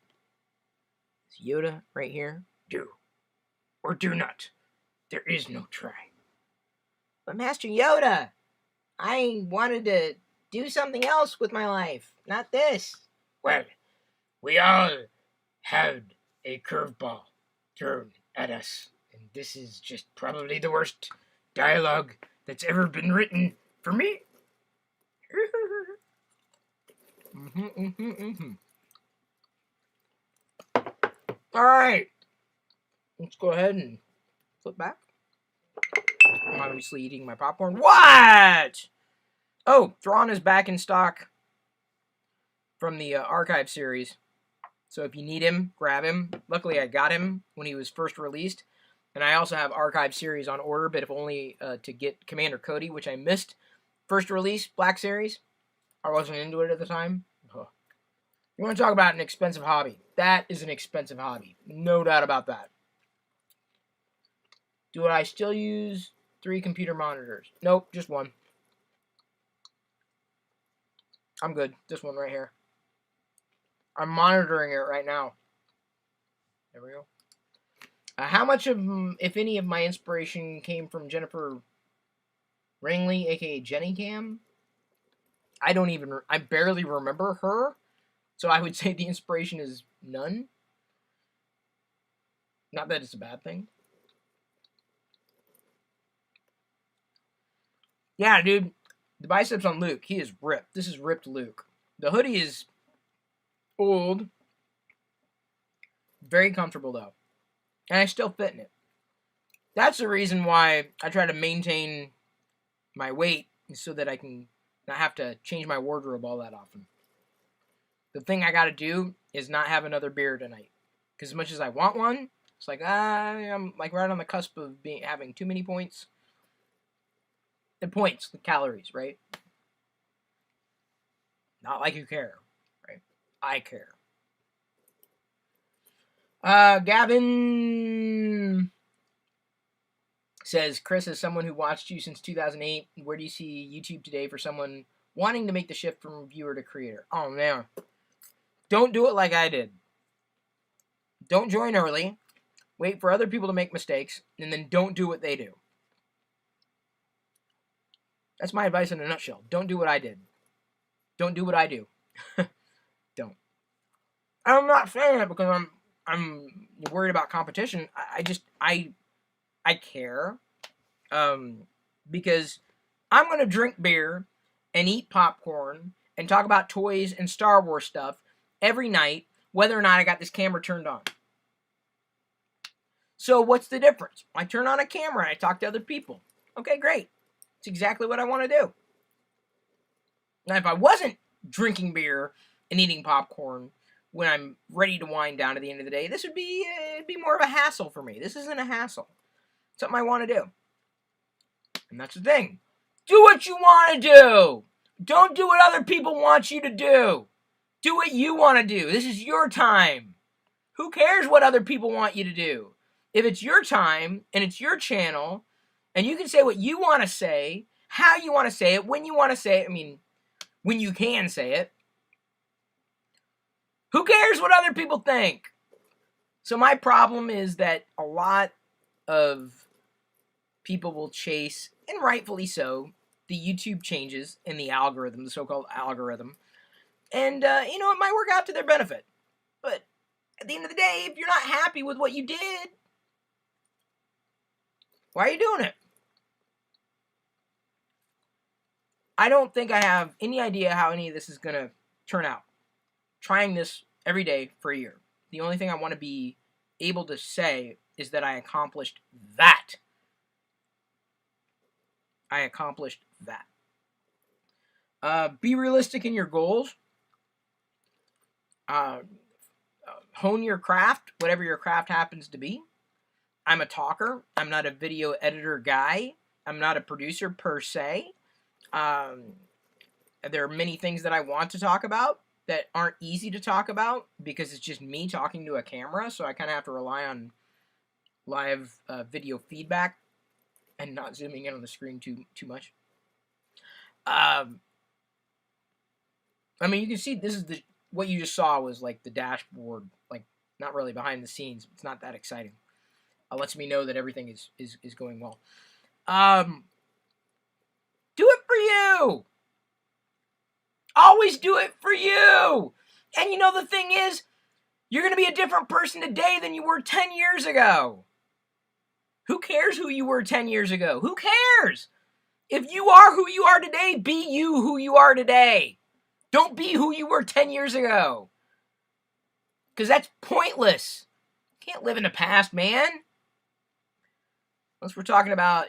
A: It's Yoda right here. Do or do not. There is no try. But Master Yoda, I wanted to do something else with my life. Not this. Well, we all had a curveball thrown at us. And this is just probably the worst dialogue that's ever been written for me. All right. Let's go ahead and flip back. I'm obviously eating my popcorn. What? Oh, Thrawn is back in stock from the archive series. So if you need him, grab him. Luckily, I got him when he was first released. And I also have archive series on order, but if only to get Commander Cody, which I missed. First release, Black Series. I wasn't into it at the time. You want to talk about an expensive hobby? That is an expensive hobby. No doubt about that. Do I still use 3 computer monitors? Nope, just one. I'm good. This one right here. I'm monitoring it right now. There we go. How much of, if any, of my inspiration came from Jennifer Rangley, aka Jenny Cam? I barely remember her, so I would say the inspiration is none. Not that it's a bad thing. Yeah, dude, the biceps on Luke, he is ripped. This is ripped Luke. The hoodie is old, very comfortable though, and I still fit in it. That's the reason why I try to maintain my weight, so that I can not have to change my wardrobe all that often. The thing I gotta do is not have another beer tonight, because as much as I want one, it's like I'm like right on the cusp of having too many points. The calories, right? Not like you care, right? I care. Gavin says, Chris, as someone who watched you since 2008, where do you see YouTube today for someone wanting to make the shift from viewer to creator? Oh, man. Don't do it like I did. Don't join early. Wait for other people to make mistakes, and then don't do what they do. That's my advice in a nutshell. Don't do what I did. Don't do what I do. Don't. I'm not saying that because I'm worried about competition. I care. Because I'm going to drink beer and eat popcorn and talk about toys and Star Wars stuff every night, whether or not I got this camera turned on. So what's the difference? I turn on a camera and I talk to other people. Okay, great. It's exactly what I want to do. Now, if I wasn't drinking beer and eating popcorn when I'm ready to wind down at the end of the day, this would be it'd be more of a hassle for me. This isn't a hassle. It's something I want to do. And that's the thing. Do what you want to do. Don't do what other people want you to do. Do what you want to do. This is your time. Who cares what other people want you to do? If it's your time and it's your channel and you can say what you want to say, how you want to say it, when you want to say it, I mean, when you can say it, who cares what other people think? So my problem is that a lot of people will chase, and rightfully so, the YouTube changes in the algorithm, the so-called algorithm. And, it might work out to their benefit. But at the end of the day, if you're not happy with what you did, why are you doing it? I don't think I have any idea how any of this is going to turn out. Trying this every day for a year. The only thing I want to be able to say is that I accomplished that. I accomplished that. Be realistic in your goals. Hone your craft, whatever your craft happens to be. I'm a talker. I'm not a video editor guy. I'm not a producer per se. There are many things that I want to talk about that aren't easy to talk about because it's just me talking to a camera, so I kind of have to rely on live video feedback and not zooming in on the screen too much. I mean, you can see this is what you just saw was like the dashboard, like not really behind the scenes. It's not that exciting. It lets me know that everything is going well. Do it for you. Always do it for you. And the thing is, you're going to be a different person today than you were 10 years ago. Who cares who you were 10 years ago? Who cares? If you are who you are today, be you who you are today. Don't be who you were 10 years ago. Because that's pointless. You can't live in the past, man. Unless we're talking about,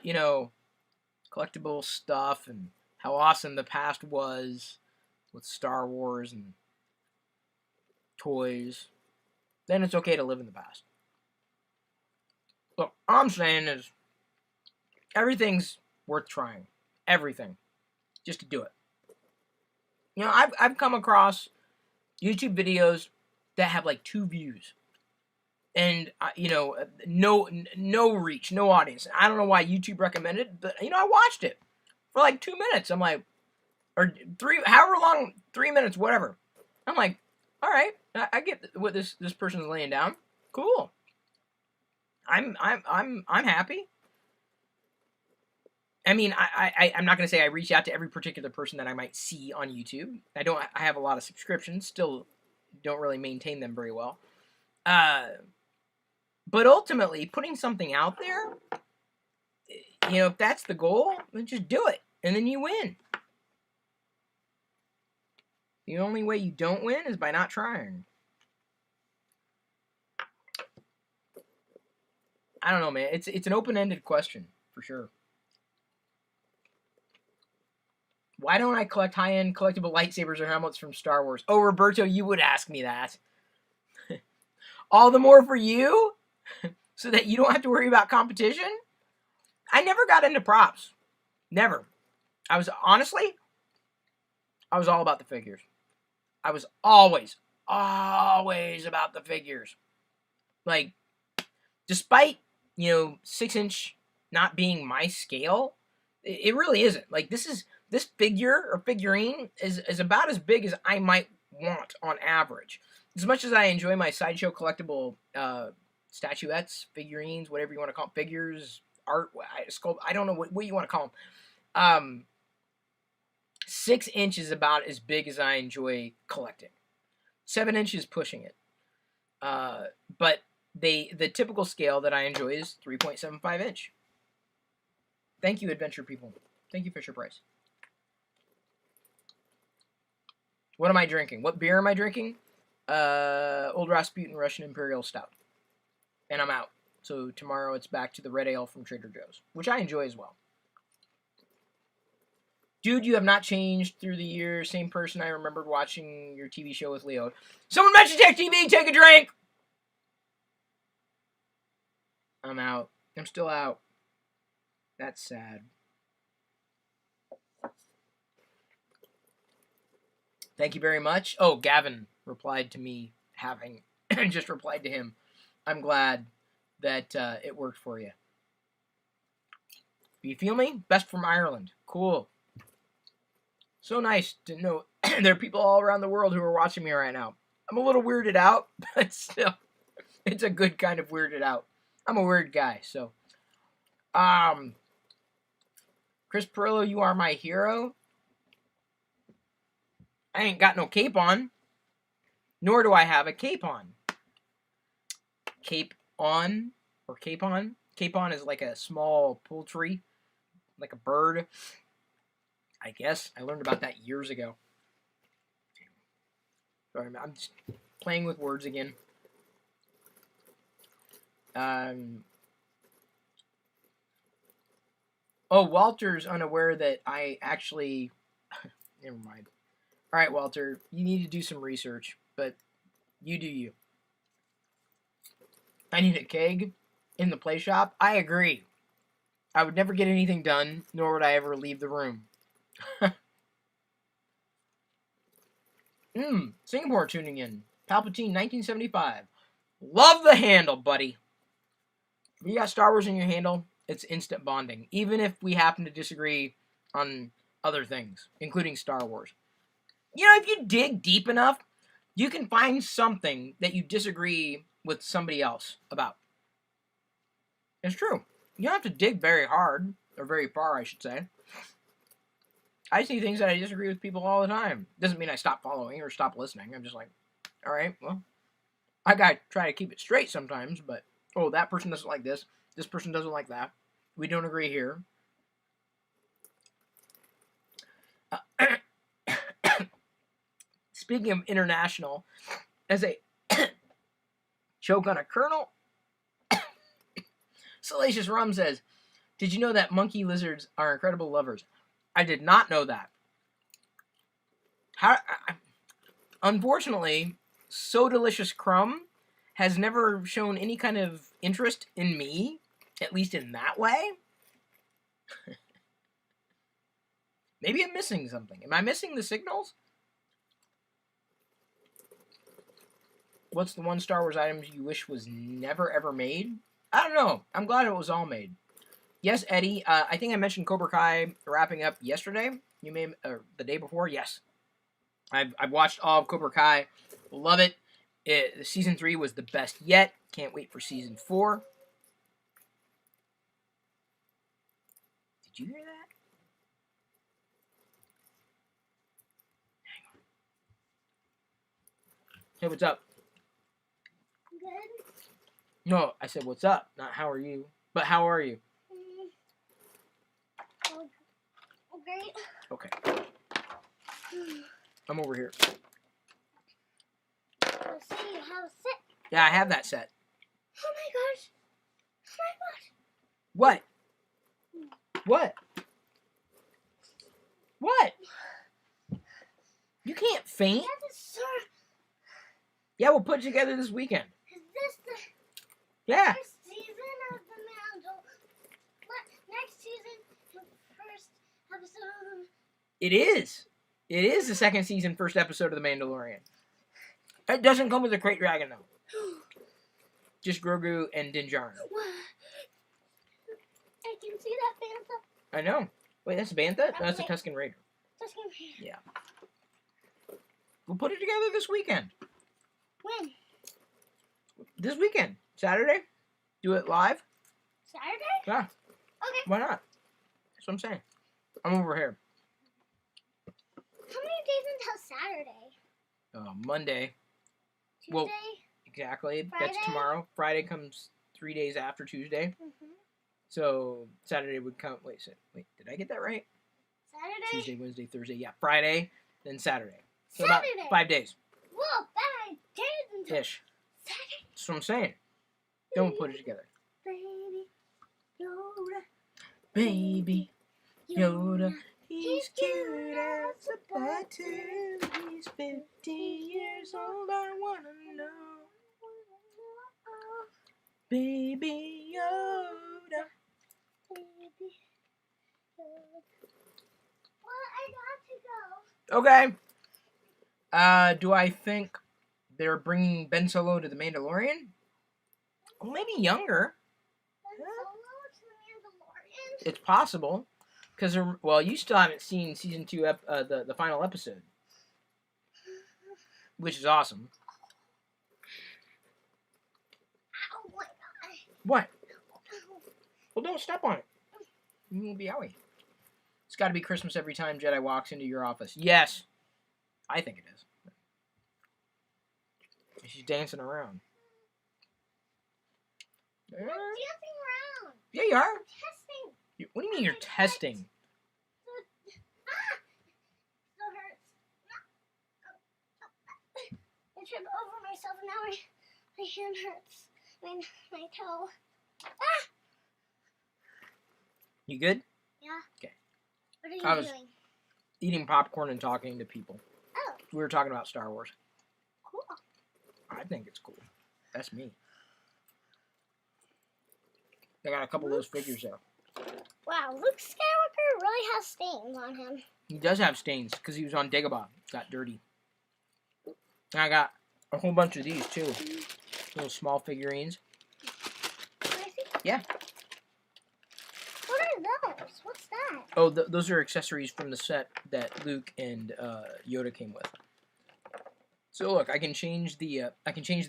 A: collectible stuff and how awesome the past was with Star Wars and toys, then it's okay to live in the past. Look, all I'm saying is everything's worth trying. Everything. Just to do it. I've come across YouTube videos that have like 2 views. And, no reach, no audience. I don't know why YouTube recommended it, but, I watched it for like 2 minutes. I'm like, or 3, however long, 3 minutes, whatever. I'm like, all right, I get what this person's laying down. Cool. I'm happy. I mean, I'm not going to say I reach out to every particular person that I might see on YouTube. I have a lot of subscriptions, still don't really maintain them very well. But ultimately, putting something out there, if that's the goal, then just do it, and then you win. The only way you don't win is by not trying. I don't know, man. It's an open-ended question, for sure. Why don't I collect high-end collectible lightsabers or helmets from Star Wars? Oh, Roberto, you would ask me that. All the more for you? So that you don't have to worry about competition? I never got into props. Never. I was all about the figures. I was always about the figures. Like, despite, 6-inch not being my scale, it really isn't. Like, this figure or figurine is about as big as I might want on average. As much as I enjoy my sideshow collectible statuettes, figurines, whatever you want to call them, figures, art, sculpt, I don't know what you want to call them. 6 inches is about as big as I enjoy collecting. 7 inches pushing it. But the typical scale that I enjoy is 3.75 inch. Thank you, adventure people. Thank you, Fisher Price. What am I drinking? What beer am I drinking? Old Rasputin Russian Imperial Stout. And I'm out. So tomorrow it's back to the red ale from Trader Joe's, which I enjoy as well. Dude, you have not changed through the years. Same person I remembered watching your TV show with Leo. Someone mentioned Tech TV. Take a drink. I'm out. I'm still out. That's sad. Thank you very much. Oh, Gavin replied to me having just replied to him. I'm glad that it worked for you. You feel me? Best from Ireland. Cool. So nice to know there are people all around the world who are watching me right now. I'm a little weirded out, but still, it's a good kind of weirded out. I'm a weird guy, so. Chris Pirillo, you are my hero. I ain't got no cape on. Nor do I have a cape on. Cape on or capon? Capon is like a small poultry, like a bird. I guess I learned about that years ago. Sorry, I'm just playing with words again. Oh, Walter's unaware that I actually... Never mind. All right, Walter, you need to do some research, but you do you. I need a keg in the play shop. I agree. I would never get anything done, nor would I ever leave the room. Singapore tuning in. Palpatine 1975. Love the handle, buddy. If you got Star Wars in your handle, it's instant bonding. Even if we happen to disagree on other things, including Star Wars. If you dig deep enough, you can find something that you disagree with somebody else about. It's true. You don't have to dig very hard, or very far, I should say. I see things that I disagree with people all the time. Doesn't mean I stop following or stop listening. I'm just like, all right, well, I gotta try to keep it straight sometimes, but, oh, that person doesn't like this. This person doesn't like that. We don't agree here. Speaking of international, as a choke on a kernel, Salacious Rum says, did you know that monkey lizards are incredible lovers? I did not know that. Unfortunately, So Delicious Crumb has never shown any kind of interest in me, at least in that way. Maybe I'm missing something. Am I missing the signals? What's the one Star Wars item you wish was never ever made? I don't know. I'm glad it was all made. Yes, Eddie. I think I mentioned Cobra Kai wrapping up yesterday. You may the day before. Yes, I've watched all of Cobra Kai. Love it. Season 3 was the best yet. Can't wait for season 4. Did you hear that? Hang on. Hey, what's up?
B: Good.
A: No, I said what's up, not how are you. But how are you?
B: Great.
A: Okay. I'm over here.
B: Let's see, you have a sit.
A: Yeah, I have that set.
B: Oh my gosh. Oh my gosh.
A: What? What? What? You can't faint.
B: That is so...
A: Yeah, we'll put it together this weekend.
B: Is this the
A: Yeah.
B: first season of the Mandal? What? Next season, the first episode of the...
A: It is. It is the second season, first episode of The Mandalorian. It doesn't come with a crate dragon, though. Just Grogu and Din Djarin.
B: I can see that Bantha.
A: I know. Wait, that's a Bantha? No, that's a Tusken Raider. Yeah. We'll put it together this weekend.
B: When?
A: This weekend. Saturday. Do it live.
B: Saturday?
A: Yeah.
B: Okay.
A: Why not? That's what I'm saying. I'm over here.
B: How many days until Saturday?
A: Monday.
B: Tuesday?
A: Well, exactly.
B: Friday?
A: That's tomorrow. Friday comes 3 days after Tuesday.
B: Mm-hmm.
A: So Saturday would come. Wait, did I get that right?
B: Saturday?
A: Tuesday, Wednesday, Thursday. Yeah, Friday, then Saturday. So
B: Saturday.
A: about 5 days.
B: Whoa, 5 days until
A: Ish.
B: Saturday.
A: That's what I'm saying. Then we'll put it together.
B: Baby Yoda.
A: Baby Yoda. He's cute as a button. He's 50 years old. I wanna know. Baby Yoda.
B: Baby Yoda. Well, I got to go.
A: Okay. Do I think they're bringing Ben Solo to the Mandalorian? Well, maybe younger.
B: Ben Solo to the Mandalorian?
A: It's possible. Because, well, you still haven't seen season 2, the final episode. Which is awesome.
B: Oh my god.
A: What? Well, don't step on it. You will be owie. It's got to be Christmas every time Jedi walks into your office. Yes. I think it is. She's dancing around.
B: I'm dancing around.
A: Yeah, you are.
B: I'm testing.
A: What do you mean you're testing?
B: Still hurts. I tripped over myself and now my hand hurts. My toe. Ah!
A: You good?
B: Yeah.
A: Okay.
B: What are you
A: I was-
B: doing?
A: Eating popcorn and talking to people.
B: Oh,
A: We were talking about Star Wars.
B: cool.
A: I think it's cool. That's me. I got a couple of those figures though.
B: Wow, Luke Skywalker really has stains on him.
A: He does have stains because he was on Dagobah. Got dirty. And I got a whole bunch of these too. Little small figurines.
B: Can I see?
A: Yeah.
B: What are those? What's that?
A: Oh, those are accessories from the set that Luke and Yoda came with. So look, I can change the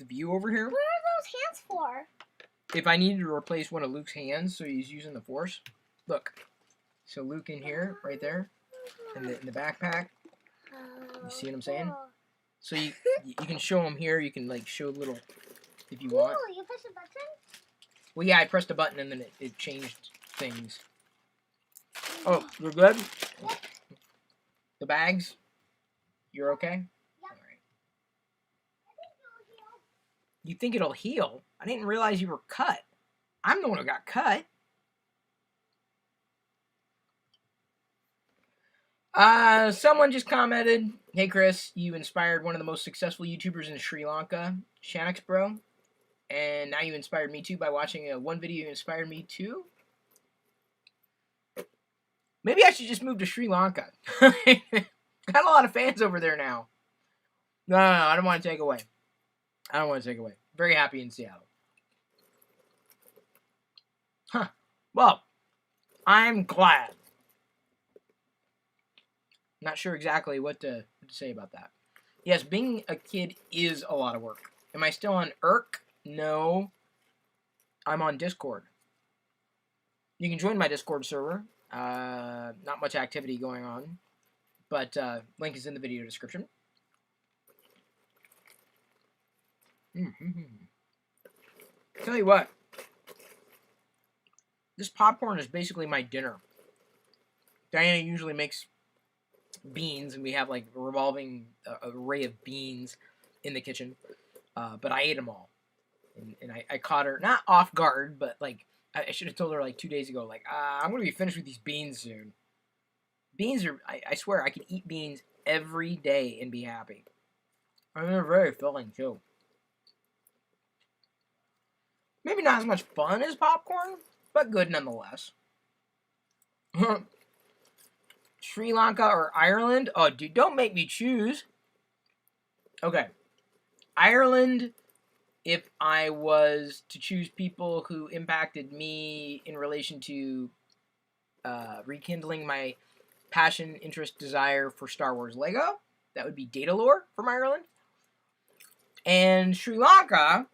A: view over here.
B: What are those hands for?
A: If I needed to replace one of Luke's hands, so he's using the Force. Look. So Luke in here, right there, in the backpack. You see what I'm saying?
B: Cool.
A: So you can show him here. You can like show little if you
B: Cool,
A: want.
B: you push a button?
A: Well, yeah, I pressed a button and then it changed things. Oh, you're good?
B: Yep.
A: The bags? You're okay?
B: Yep.
A: All right. You think it'll heal? I didn't realize you were cut. I'm the one who got cut. Someone just commented, "Hey Chris, you inspired one of the most successful YouTubers in Sri Lanka, Shanix Bro, and now you inspired me too by watching one video you inspired me too." Maybe I should just move to Sri Lanka. Got a lot of fans over there now. No, I don't want to take away. Very happy in Seattle. Huh. Well, I'm glad. Not sure exactly what to say about that. Yes, being a kid is a lot of work. Am I still on IRC? No. I'm on Discord. You can join my Discord server. Not much activity going on, but link is in the video description. Tell you what, this popcorn is basically my dinner. Diana usually makes beans, and we have like a revolving array of beans in the kitchen, but I ate them all, and I caught her not off guard, but like I should have told her like 2 days ago, like I'm gonna be finished with these beans soon. Beans are, I swear, I can eat beans every day and be happy. And they're very filling too. Maybe not as much fun as popcorn, but good nonetheless. Sri Lanka or Ireland? Oh, dude, don't make me choose. Okay. Ireland, if I was to choose people who impacted me in relation to rekindling my passion, interest, desire for Star Wars Lego, that would be Datalore from Ireland. And Sri Lanka,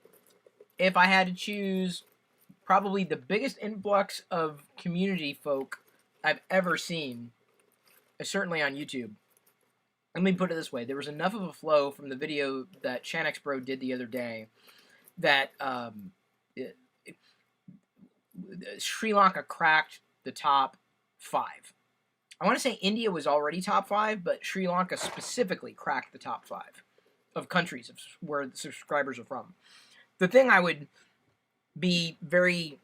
A: if I had to choose probably the biggest influx of community folk I've ever seen, certainly on YouTube. Let me put it this way. There was enough of a flow from the video that Chanex Bro did the other day that Sri Lanka cracked the top 5. I want to say India was already top 5, but Sri Lanka specifically cracked the top 5 of countries where the subscribers are from. The thing I would be very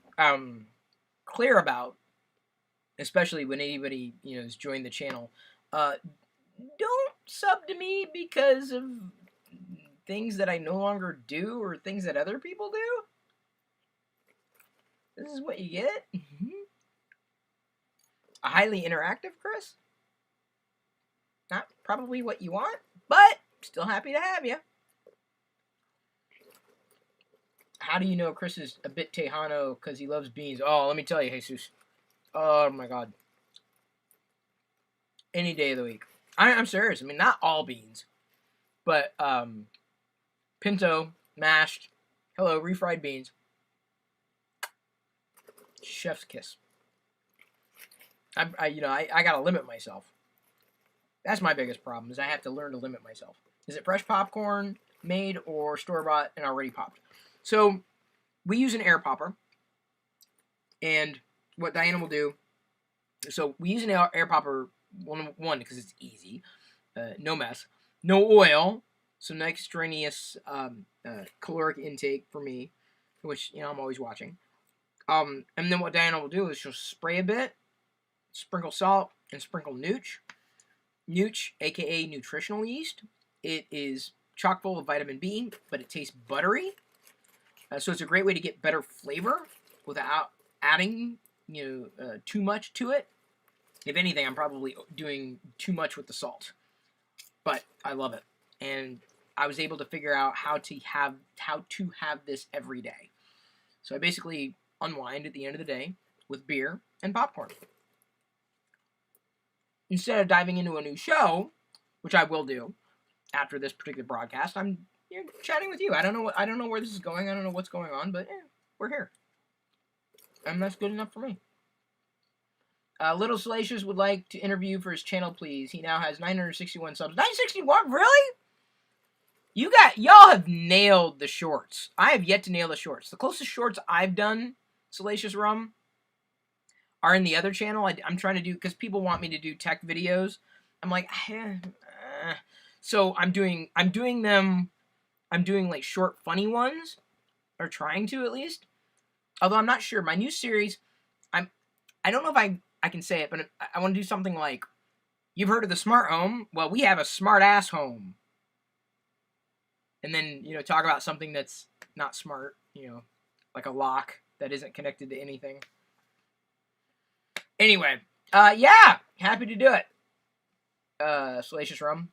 A: clear about, especially when anybody has joined the channel, don't sub to me because of things that I no longer do or things that other people do. This is what you get. A highly interactive Chris. Not probably what you want, but still happy to have you. How do you know Chris is a bit Tejano because he loves beans? Oh, let me tell you, Jesus. Oh, my God. Any day of the week. I'm serious. I mean, not all beans. But, pinto, mashed, hello, refried beans. Chef's kiss. I gotta limit myself. That's my biggest problem, is I have to learn to limit myself. Is it fresh popcorn, made, or store-bought and already popped? So, we use an air popper. And what Diana will do, so we use an air popper, one, because it's easy. No mess. No oil. So, no extraneous caloric intake for me, which, I'm always watching. And then what Diana will do is she'll spray a bit, sprinkle salt, and sprinkle nooch. Nooch, aka nutritional yeast. It is chock full of vitamin B, but it tastes buttery. So it's a great way to get better flavor without adding, too much to it. If anything, I'm probably doing too much with the salt, but I love it, and I was able to figure out how to have this every day. So I basically unwind at the end of the day with beer and popcorn. Instead of diving into a new show, which I will do after this particular broadcast, I'm chatting with you. I don't know where this is going. I don't know what's going on, but we're here, and that's good enough for me. Little Salacious would like to interview for his channel, please. He now has 961 subs. 961? Really? Y'all have nailed the shorts. I have yet to nail the shorts. The closest shorts I've done, Salacious Rum, are in the other channel. I'm trying to do, because people want me to do tech videos. I'm like, so I'm doing like short funny ones, or trying to at least. Although I'm not sure. My new series, I don't know if I can say it, but I want to do something like, you've heard of the smart home? Well, we have a smart ass home. And then, talk about something that's not smart, like a lock that isn't connected to anything. Anyway, yeah, happy to do it. Salacious Rum,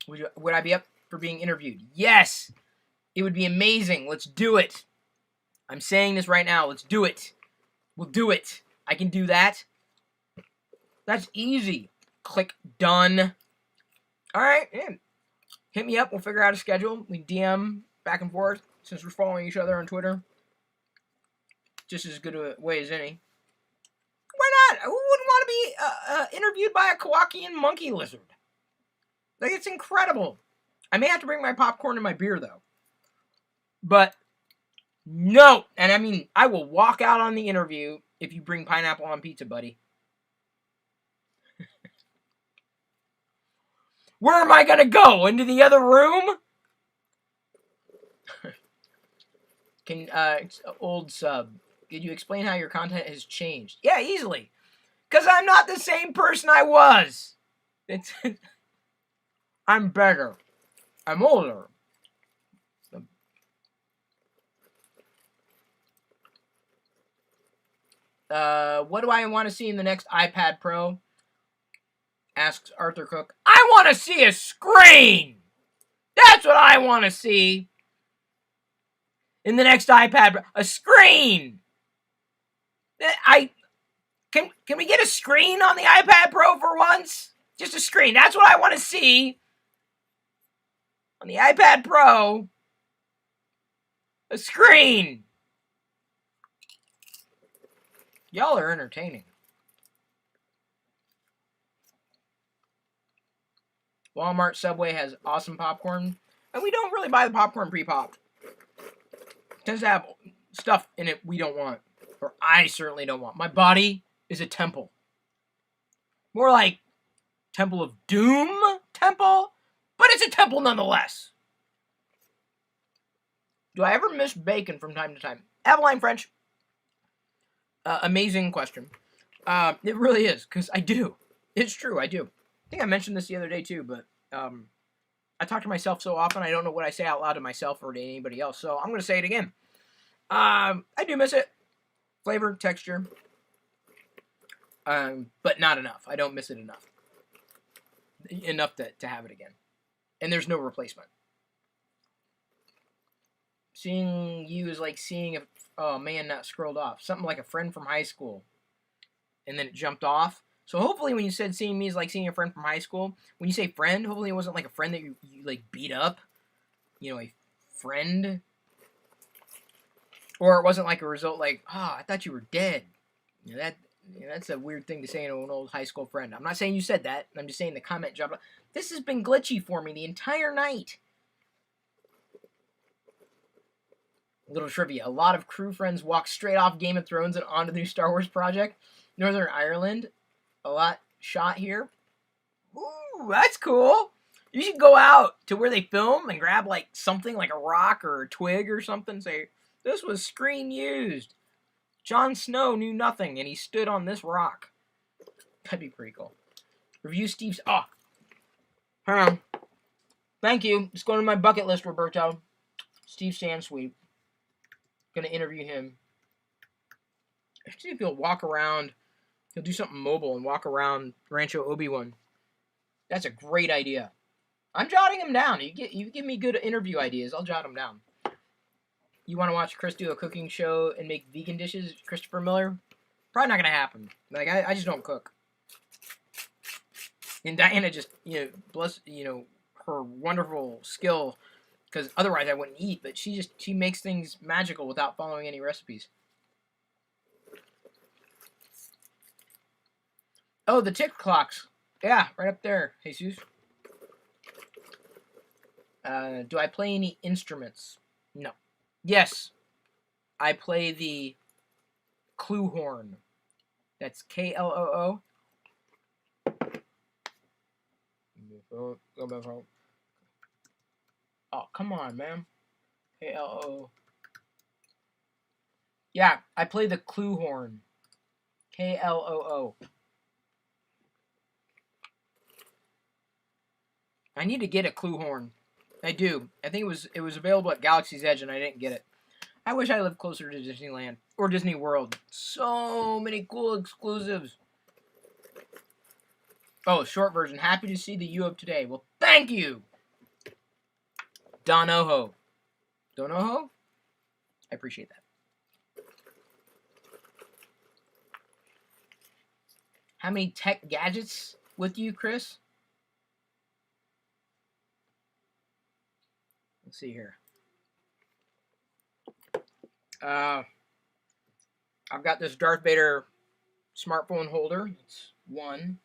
A: would I be up for being interviewed? Yes, it would be amazing. Let's do it. I'm saying this right now. Let's do it. We'll do it. I can do that. That's easy. Click done. All right, hit me up. We'll figure out a schedule. We DM back and forth since we're following each other on Twitter. Just as good a way as any. who wouldn't want to be interviewed by a Kowakian monkey lizard? Like, it's incredible. I may have to bring my popcorn and my beer, though. But, no. And I mean, I will walk out on the interview if you bring pineapple on pizza, buddy. Where am I going to go? Into the other room? Can, old sub, could you explain how your content has changed? Yeah, easily. Because I'm not the same person I was. I'm better. I'm older. What do I want to see in the next iPad Pro? Asks Arthur Cook. I want to see a screen! That's what I want to see! In the next iPad Pro. A screen! Can we get a screen on the iPad Pro for once? Just a screen. That's what I want to see. On the iPad Pro. A screen! Y'all are entertaining. Walmart, Subway has awesome popcorn. And we don't really buy the popcorn pre-popped. It tends to have stuff in it we don't want. Or I certainly don't want. My body is a temple. More like Temple of Doom temple. But it's a temple nonetheless. Do I ever miss bacon from time to time? Avaline French. Amazing question. It really is, because I do. It's true, I do. I think I mentioned this the other day too, but I talk to myself so often I don't know what I say out loud to myself or to anybody else, so I'm going to say it again. I do miss it. Flavor, texture. But not enough. I don't miss it enough. Enough to have it again. And there's no replacement. Seeing you is like seeing oh man, that scrolled off. Something like a friend from high school. And then it jumped off. So hopefully when you said seeing me is like seeing a friend from high school, when you say friend, hopefully it wasn't like a friend that you like beat up. You know, a friend. Or it wasn't like a result like, I thought you were dead. You know, that's a weird thing to say to an old high school friend. I'm not saying you said that. I'm just saying the comment jumped off. This has been glitchy for me the entire night. Little trivia. A lot of crew friends walk straight off Game of Thrones and onto the new Star Wars project. Northern Ireland. A lot shot here. Ooh, that's cool. You should go out to where they film and grab like something like a rock or a twig or something. Say, this was screen used. Jon Snow knew nothing and he stood on this rock. That'd be pretty cool. Review Steve's... Oh. Hang on. Thank you. It's going to my bucket list, Roberto. Steve Sansweet. Gonna interview him. See if he'll walk around. He'll do something mobile and walk around Rancho Obi-Wan. That's a great idea. I'm jotting him down. You give me good interview ideas, I'll jot them down. You want to watch Chris do a cooking show and make vegan dishes, Christopher Miller? Probably not gonna happen. Like I just don't cook. And Diana just bless her wonderful skill. Because otherwise I wouldn't eat, but she makes things magical without following any recipes. Oh, the tick clocks. Yeah, right up there, Jesus. Do I play any instruments? No. Yes, I play the clue horn. That's K-L-O-O. Oh, come on, man. K-L-O. Yeah, I play the clue horn. K-L-O-O. I need to get a clue horn. I do. I think it was available at Galaxy's Edge and I didn't get it. I wish I lived closer to Disneyland or Disney World. So many cool exclusives. Oh, short version. Happy to see the you of today. Well, thank you. Donoho. Donoho? I appreciate that. How many tech gadgets with you, Chris? Let's see here. I've got this Darth Vader smartphone holder. It's one.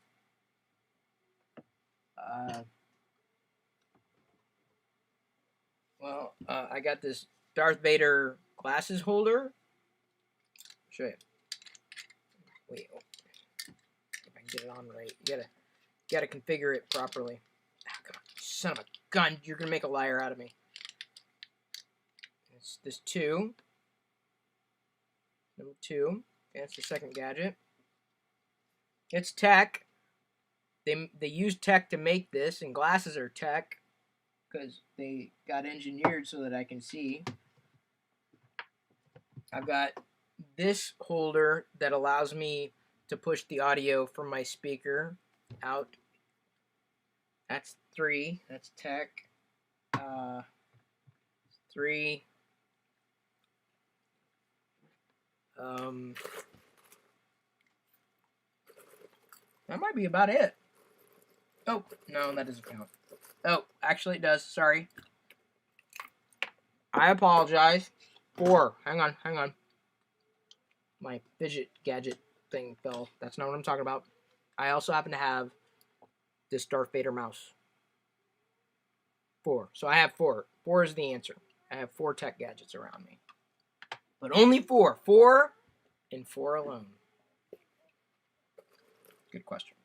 A: I got this Darth Vader glasses holder. I'll show you. Wait, if I can get it on right. You gotta configure it properly. Oh, come on, son of a gun! You're gonna make a liar out of me. It's this two. Number two. That's the second gadget. It's tech. They use tech to make this, and glasses are tech because they got engineered so that I can see. I've got this holder that allows me to push the audio from my speaker out. That's three. That's tech. Three. That might be about it. Oh, no, that doesn't count. Oh, actually it does. Sorry. I apologize. 4. Hang on. My fidget gadget thing fell. That's not what I'm talking about. I also happen to have this Darth Vader mouse. 4. So I have 4. 4 is the answer. I have 4 tech gadgets around me. But only 4. 4 and 4 alone. Good question.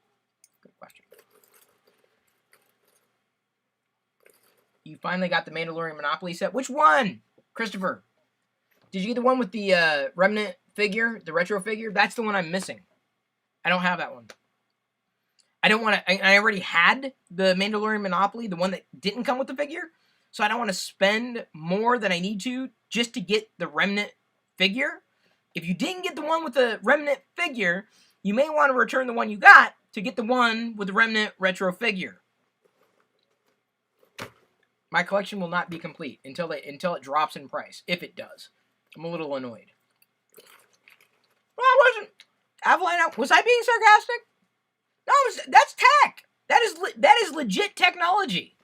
A: You finally got the Mandalorian Monopoly set. Which one? Christopher. Did you get the one with the Remnant figure? The retro figure? That's the one I'm missing. I don't have that one. I don't want to... I already had the Mandalorian Monopoly, the one that didn't come with the figure. So I don't want to spend more than I need to just to get the Remnant figure. If you didn't get the one with the Remnant figure, you may want to return the one you got to get the one with the Remnant retro figure. My collection will not be complete until it drops in price, if it does. I'm a little annoyed. Well, I wasn't. Avalon, was I being sarcastic? No, that's tech. That is legit technology.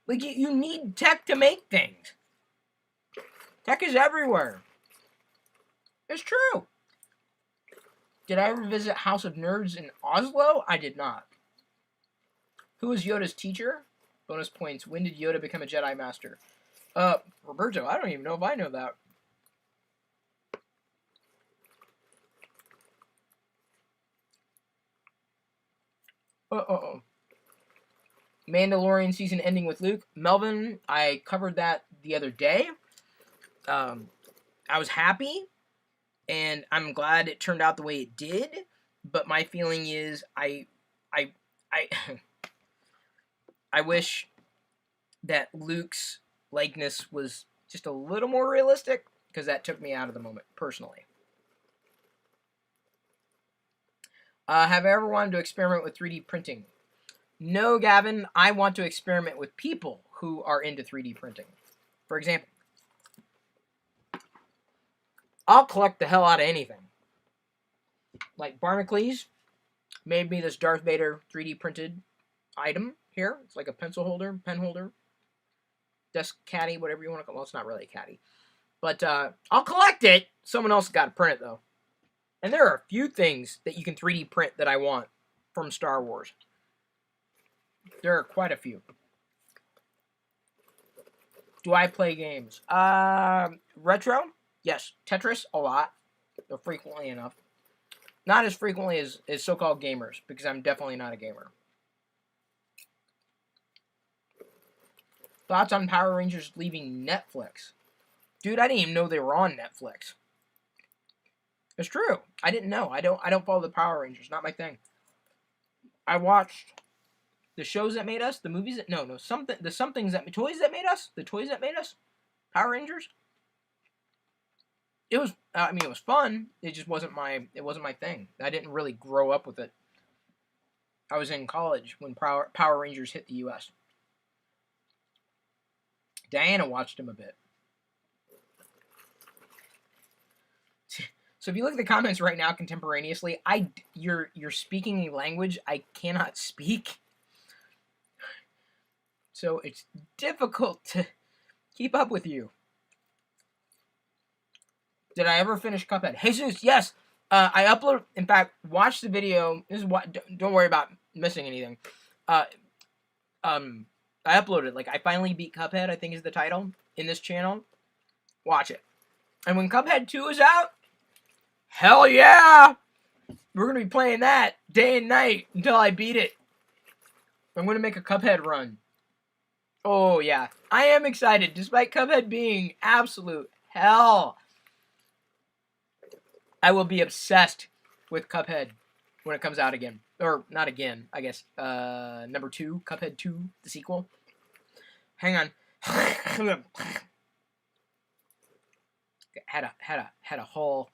A: Like, you need tech to make things. Tech is everywhere. It's true. Did I ever visit House of Nerds in Oslo? I did not. Who was Yoda's teacher? Bonus points. When did Yoda become a Jedi Master? Roberto, I don't even know if I know that. Mandalorian season ending with Luke. Melvin, I covered that the other day. I was happy, and I'm glad it turned out the way it did. But my feeling is, I wish that Luke's likeness was just a little more realistic, because that took me out of the moment, personally. Have I ever wanted to experiment with 3D printing? No, Gavin. I want to experiment with people who are into 3D printing. For example, I'll collect the hell out of anything. Like Barnacles made me this Darth Vader 3D printed item here. It's like a pencil holder, pen holder, desk caddy, whatever you want to call it. Well, it's not really a caddy. But I'll collect it. Someone else got to print it, though. And there are a few things that you can 3D print that I want from Star Wars. There are quite a few. Do I play games? Retro? Yes. Tetris? A lot. Or frequently enough. Not as frequently as so-called gamers, because I'm definitely not a gamer. Thoughts on Power Rangers leaving Netflix? Dude, I didn't even know they were on Netflix. It's true. I didn't know. I don't follow the Power Rangers. Not my thing. I watched the shows that made us, the movies that the toys that made us, the toys that made us, Power Rangers. It was it was fun. It just wasn't my thing. I didn't really grow up with it. I was in college when Power Rangers hit the US. Diana watched them a bit. So if you look at the comments right now contemporaneously, you're speaking a language I cannot speak. So it's difficult to keep up with you. Did I ever finish Cuphead? Jesus, yes! I upload. In fact, watch the video. This is what. Don't worry about missing anything. I uploaded. Like, I finally beat Cuphead, I think is the title in this channel. Watch it. And when Cuphead 2 is out, hell yeah! We're gonna be playing that day and night until I beat it. I'm gonna make a Cuphead run. Oh yeah, I am excited, despite Cuphead being absolute hell. I will be obsessed with Cuphead when it comes out again. Or, not again, I guess. Number 2, Cuphead 2, the sequel. Hang on. had a whole...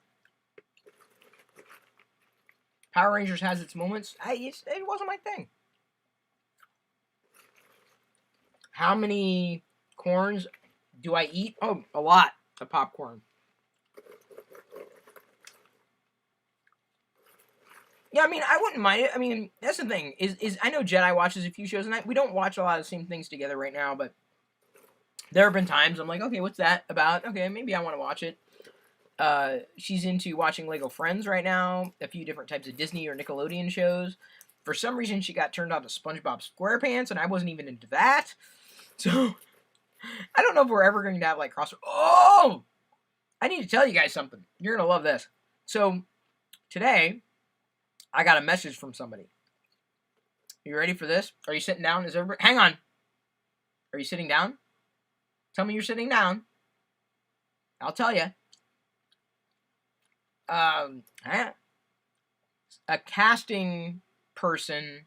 A: Power Rangers has its moments. It wasn't my thing. How many corns do I eat? Oh, a lot of popcorn. Yeah, I mean, I wouldn't mind it. I mean, that's the thing. Is I know Jedi watches a few shows, and we don't watch a lot of the same things together right now, but there have been times I'm like, okay, what's that about? Okay, maybe I want to watch it. She's into watching Lego Friends right now, a few different types of Disney or Nickelodeon shows. For some reason, she got turned on to SpongeBob SquarePants, and I wasn't even into that. So, I don't know if we're ever going to have, like, crossover. Oh! I need to tell you guys something. You're going to love this. So, today, I got a message from somebody. You ready for this? Are you sitting down? Is everybody... Hang on. Are you sitting down? Tell me you're sitting down. I'll tell you. A casting person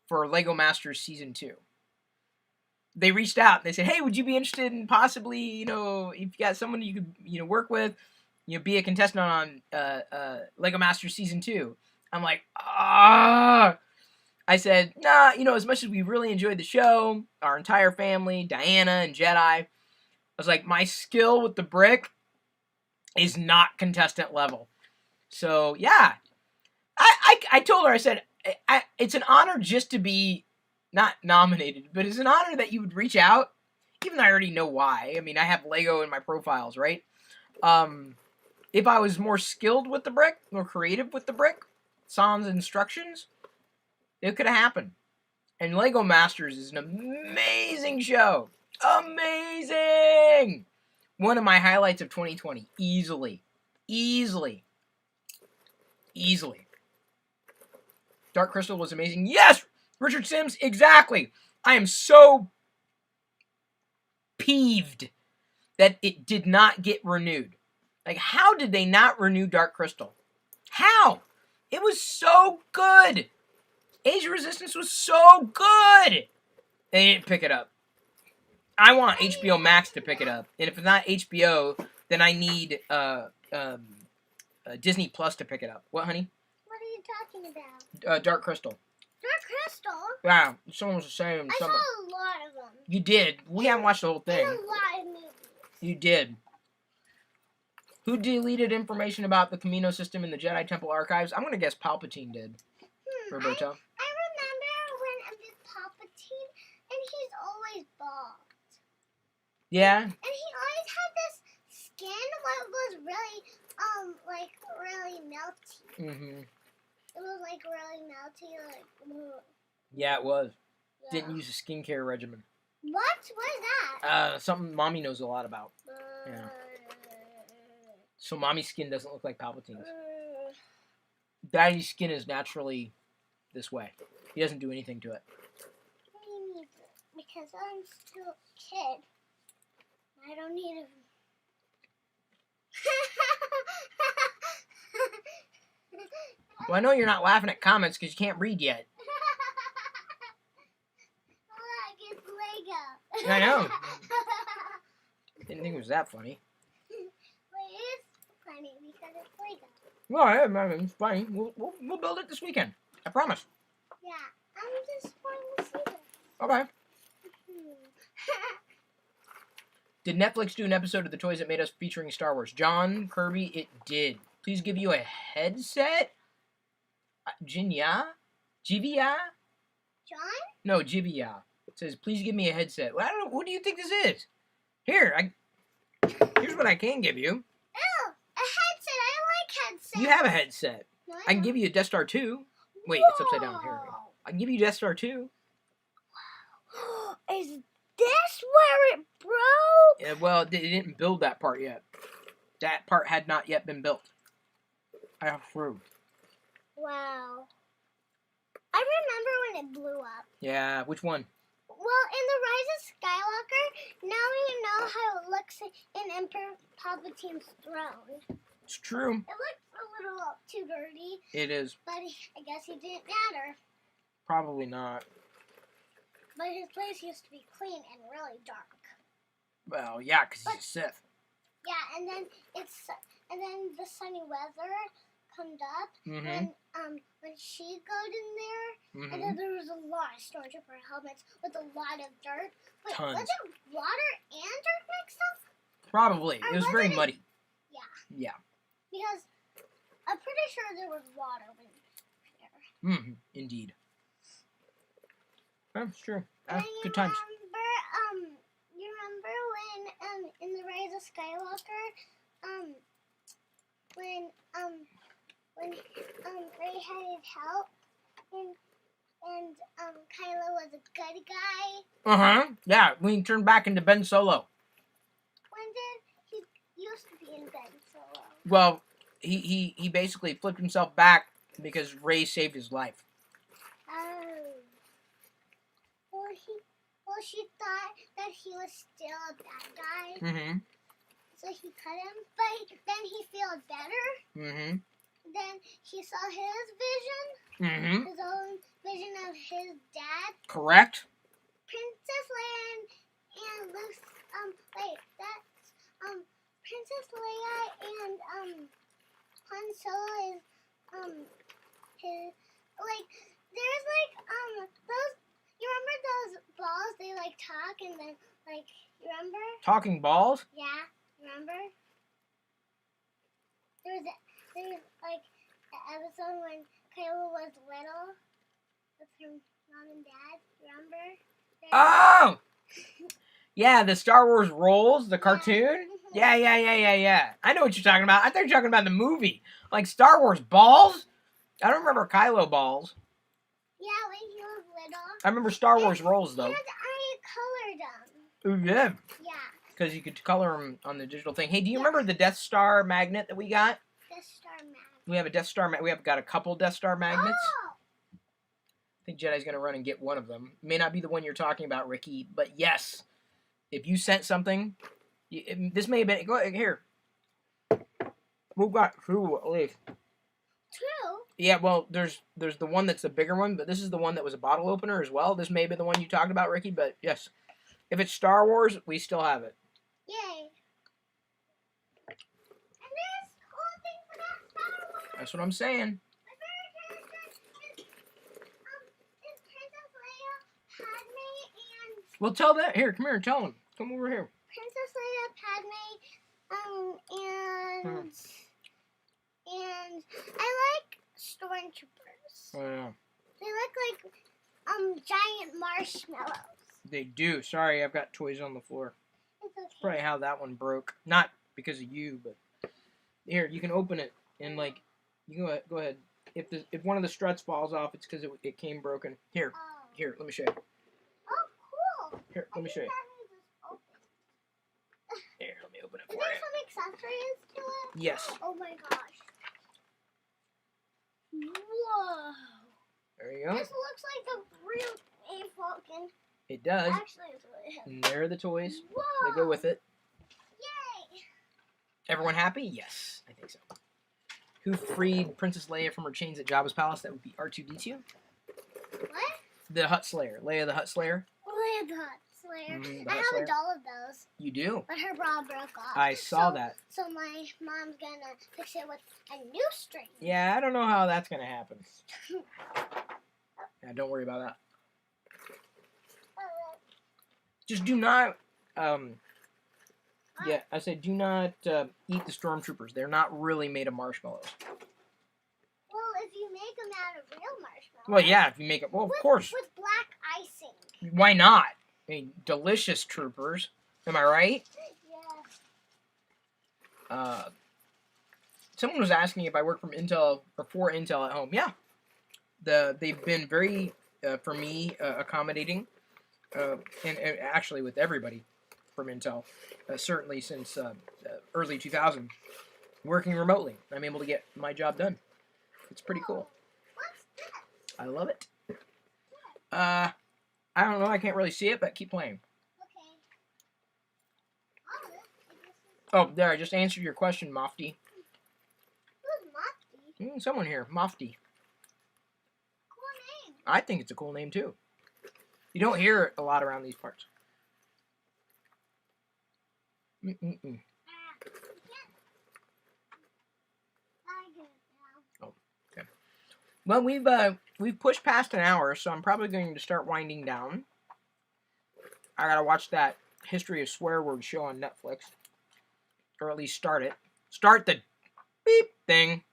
A: for Lego Masters Season 2. They reached out and they said, hey, would you be interested in possibly, you know, if you got someone you could, you know, work with, you know, be a contestant on Lego Masters Season 2? I'm like, ah. I said, nah, you know, as much as we really enjoyed the show, our entire family, Diana and Jedi, I was like, my skill with the brick is not contestant level. So, yeah. I told her, I said, it's an honor just to be not nominated, but it's an honor that you would reach out, even though I already know why. I mean, I have Lego in my profiles, right? If I was more skilled with the brick, more creative with the brick, sans instructions, it could have happened. And Lego Masters is an amazing show. Amazing! One of my highlights of 2020. Easily. Dark Crystal was amazing. Yes! Richard Sims, exactly. I am so peeved that it did not get renewed. Like, how did they not renew Dark Crystal? How? It was so good. Age of Resistance was so good. They didn't pick it up. I want HBO Max to pick it up. And if it's not HBO, then I need Disney Plus to pick it up. What, honey?
B: What are you talking about?
A: Dark Crystal.
B: Dark Crystal?
A: Wow, someone was saying
B: I saw
A: something.
B: a lot of them.
A: You did. We haven't watched the whole thing.
B: And a lot of movies.
A: You did. Who deleted information about the Camino system in the Jedi Temple archives? I'm going to guess Palpatine did. Roberto.
B: I remember when I did Palpatine, and he's always bald.
A: Yeah?
B: And he always had this skin that was really melty.
A: Mm-hmm.
B: It was, really melty, ugh.
A: Yeah, it was.
B: Yeah.
A: Didn't use a skincare regimen.
B: What? What is that?
A: Something Mommy knows a lot about. Yeah. So Mommy's skin doesn't look like Palpatine's. Daddy's skin is naturally this way. He doesn't do anything to it.
B: Me neither, because I'm still a kid. I don't need a...
A: Well, I know you're not laughing at comments because you can't read yet.
B: Look, it's Lego.
A: I know. Didn't think it was that funny.
B: Well, it is funny because it's Lego.
A: Well, yeah, it's funny. We'll build it this weekend. I promise.
B: Yeah, I'm just going to see it.
A: Okay. Did Netflix do an episode of The Toys That Made Us featuring Star Wars? John Kirby, it did. Please give you a headset? Jivia?
B: John?
A: No, Jivia. It says, please give me a headset. Well, I don't know. What do you think this is? Here, here's what I can give you.
B: Oh, a headset. I like headset.
A: You have a headset.
B: No,
A: I can give you a Death Star 2. Wait, it's upside down. Here we go. I can give you Death Star 2.
B: Is this where it broke?
A: Yeah, well, they didn't build that part yet. That part had not yet been built. I have proof.
B: Wow. I remember when it blew up.
A: Yeah, which one?
B: Well, in The Rise of Skywalker, now we know how it looks in Emperor Palpatine's throne.
A: It's true.
B: It looks a little too dirty.
A: It is.
B: But I guess it didn't matter.
A: Probably not.
B: But his place used to be clean and really dark.
A: Well, yeah, because he's a Sith.
B: Yeah, and then the sunny weather comes up when she got in there, and then there was a lot of stormtrooper helmets with a lot of dirt. Wait,
A: Tons.
B: was it water and dirt mixed up?
A: Probably.
B: Or
A: It was very muddy.
B: Yeah.
A: Yeah.
B: Because I'm pretty sure there was water in there.
A: Indeed. That's true.
B: And
A: Good times.
B: You remember when in The Rise of Skywalker, when Rey had help and Kylo was a good guy.
A: Yeah, when he turned back into Ben Solo.
B: When did he used to be in Ben Solo?
A: Well, he basically flipped himself back because Rey saved his life.
B: Oh. Well, she thought that he was still a bad guy. So he cut him, but then he felt better. Then he saw his vision. His own vision of his dad.
A: Correct.
B: Princess Leia and Luke's, Princess Leia and Han Solo is his, there's those. You remember those balls? They talk and then you remember?
A: Talking balls?
B: Yeah, remember? There's an episode when Kylo was little with her mom and dad. Remember?
A: Oh! Yeah, the Star Wars Rolls, the cartoon? Yeah. I know what you're talking about. I thought you were talking about the movie. Like Star Wars balls? I don't remember Kylo balls.
B: Yeah, when he was little.
A: I remember Star Wars Rolls, though.
B: And I colored them.
A: Ooh, yeah.
B: Yeah.
A: Because you could color them on the digital thing. Hey, do you remember the Death Star magnet that we got?
B: Death Star magnet.
A: We have a Death Star we have got a couple Death Star magnets.
B: Oh!
A: I think Jedi's going to run and get one of them. May not be the one you're talking about, Ricky, but yes. If you sent something, this may have been... Go ahead, here. We've got two, at least.
B: Two?
A: Yeah, well, there's the one that's the bigger one, but this is the one that was a bottle opener as well. This may be the one you talked about, Ricky, but yes. If it's Star Wars, we still have it.
B: Yay. And there's cool thing for that Star Wars.
A: That's what I'm saying.
B: My favorite character is Princess Leia, Padme, and...
A: Well, tell that. Here, come here, tell him. Come over here.
B: Princess Leia, Padme, and I like stormtroopers.
A: Oh, yeah.
B: They look like giant marshmallows.
A: They do. Sorry, I've got toys on the floor.
B: It's okay.
A: Probably how that one broke. Not because of you, but here, you can open it and you go ahead. If one of the struts falls off, it's because it came broken. Here, here, let me show you.
B: Oh, cool.
A: Here, let me show you.
B: That means it's open.
A: Here, let me open it
B: Is
A: for
B: there
A: you.
B: some accessories to it?
A: Yes.
B: Oh my gosh. Whoa.
A: There you go.
B: This looks like a real A Falcon.
A: It does.
B: Actually, it's really heavy.
A: And there are the toys.
B: Whoa.
A: They go with it.
B: Yay.
A: Everyone happy? Yes, I think so. Who freed Princess Leia from her chains at Jabba's palace? That would be R2-D2.
B: What?
A: The Hutt Slayer. Leia the Hutt Slayer.
B: Leia the Hutt Slayer.
A: The
B: I
A: Hutt
B: have
A: Slayer.
B: a doll of those.
A: You do?
B: But her bra broke off.
A: I saw that.
B: So my mom's gonna fix it with a new string.
A: Yeah, I don't know how that's going to happen. Yeah, don't worry about that. Just do not, yeah, I said do not eat the stormtroopers. They're not really made of marshmallows.
B: Well, if you make them out of real marshmallows.
A: Well, yeah, if you make it, well, of course.
B: With black icing.
A: Why not? I mean, delicious troopers. Am I right?
B: Yeah.
A: someone was asking if I work from Intel or for Intel at home. Yeah, they've been very for me accommodating, and actually with everybody from Intel, certainly since early 2000, working remotely. I'm able to get my job done. It's pretty cool.
B: What's this?
A: I love it. I don't know. I can't really see it, but keep playing.
B: Okay.
A: Oh, there. I just answered your question, Mofty.
B: Who's Mofty?
A: Someone here, Mofty.
B: Cool name.
A: I think it's a cool name too. You don't hear it a lot around these parts.
B: I get it now.
A: Oh, okay. Well, we've pushed past an hour, so I'm probably going to start winding down. I gotta watch that History of Swear Words show on Netflix, or at least start it. Start the beep thing.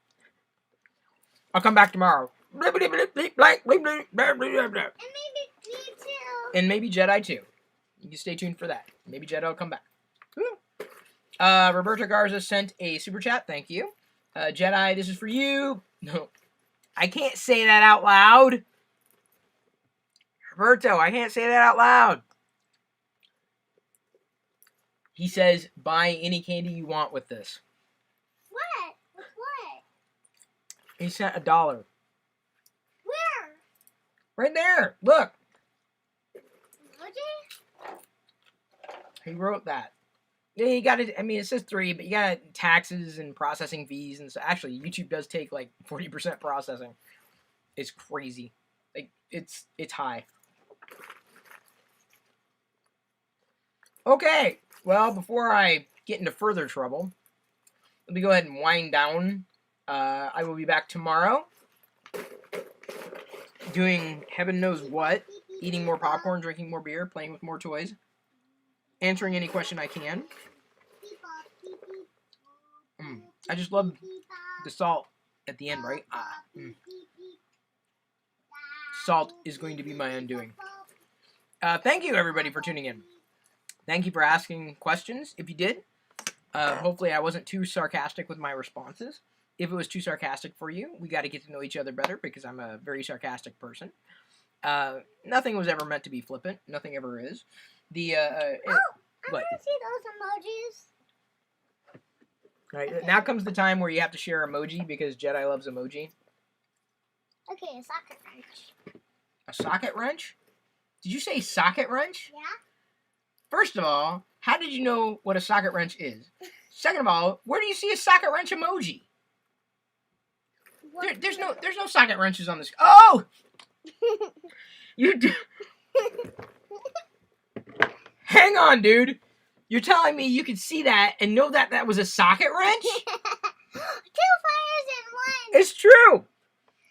A: I'll come back tomorrow. And maybe
B: G2.
A: And maybe Jedi too. You can stay tuned for that. Maybe Jedi will come back. Roberto Garza sent a super chat. Thank you. Jedi, this is for you. No, I can't say that out loud. Roberto, I can't say that out loud. He says, buy any candy you want with this.
B: What? With what?
A: He sent $1.
B: Where?
A: Right there. Look.
B: Emoji?
A: He wrote that. Yeah, you got it. I mean, it says 3, but you got taxes and processing fees, and so actually, YouTube does take like 40% processing. It's crazy. Like it's high. Okay. Well, before I get into further trouble, let me go ahead and wind down. I will be back tomorrow, doing heaven knows what, eating more popcorn, drinking more beer, playing with more toys, answering any question I can. I just love the salt at the end, right? Salt is going to be my undoing. Thank you, everybody, for tuning in. Thank you for asking questions, if you did. Hopefully I wasn't too sarcastic with my responses. If it was too sarcastic for you, we got to get to know each other better, because I'm a very sarcastic person. Nothing was ever meant to be flippant. Nothing ever is.
B: I want to see those emojis.
A: Right, now comes the time where you have to share emoji, because Jedi loves emoji.
B: Okay, a socket wrench.
A: A socket wrench? Did you say socket wrench?
B: Yeah?
A: First of all, how did you know what a socket wrench is? Second of all, where do you see a socket wrench emoji? There's no socket wrenches on this. Oh! You do. Hang on, dude. You're telling me you could see that and know that that was a socket wrench?
B: 2 fires in 1.
A: It's true.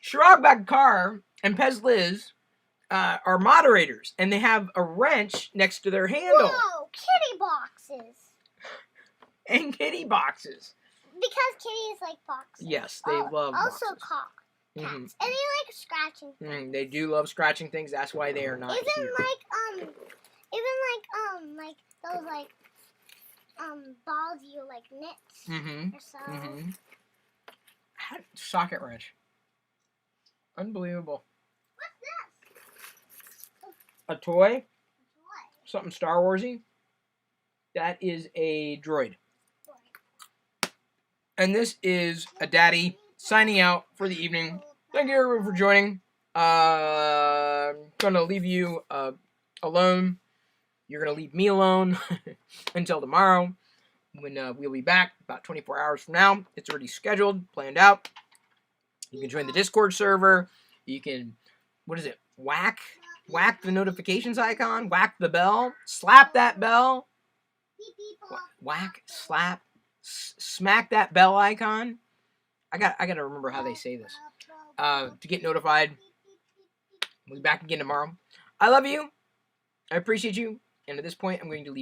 A: Shirag Bagkar and Pez Liz are moderators, and they have a wrench next to their handle.
B: Whoa, kitty boxes.
A: And kitty boxes.
B: Because kitties like boxes.
A: Yes, they love
B: also
A: boxes.
B: cats.
A: Mhm.
B: And they like scratching things.
A: They do love scratching things. That's why they are not
B: Even
A: here.
B: like those balls you like knit or so.
A: Socket wrench. Unbelievable.
B: What's this?
A: A toy?
B: What?
A: Something Star Warsy? That is a droid. And this is a daddy signing out for the evening. Thank you everyone for joining. I'm gonna leave you alone. You're gonna leave me alone until tomorrow, when we'll be back about 24 hours from now. It's already scheduled, planned out. You can join the Discord server. You can, what is it? Whack the notifications icon. Whack the bell. Slap that bell. Whack, slap, smack that bell icon. I gotta remember how they say this. To get notified. We'll be back again tomorrow. I love you. I appreciate you. And at this point, I'm going to leave.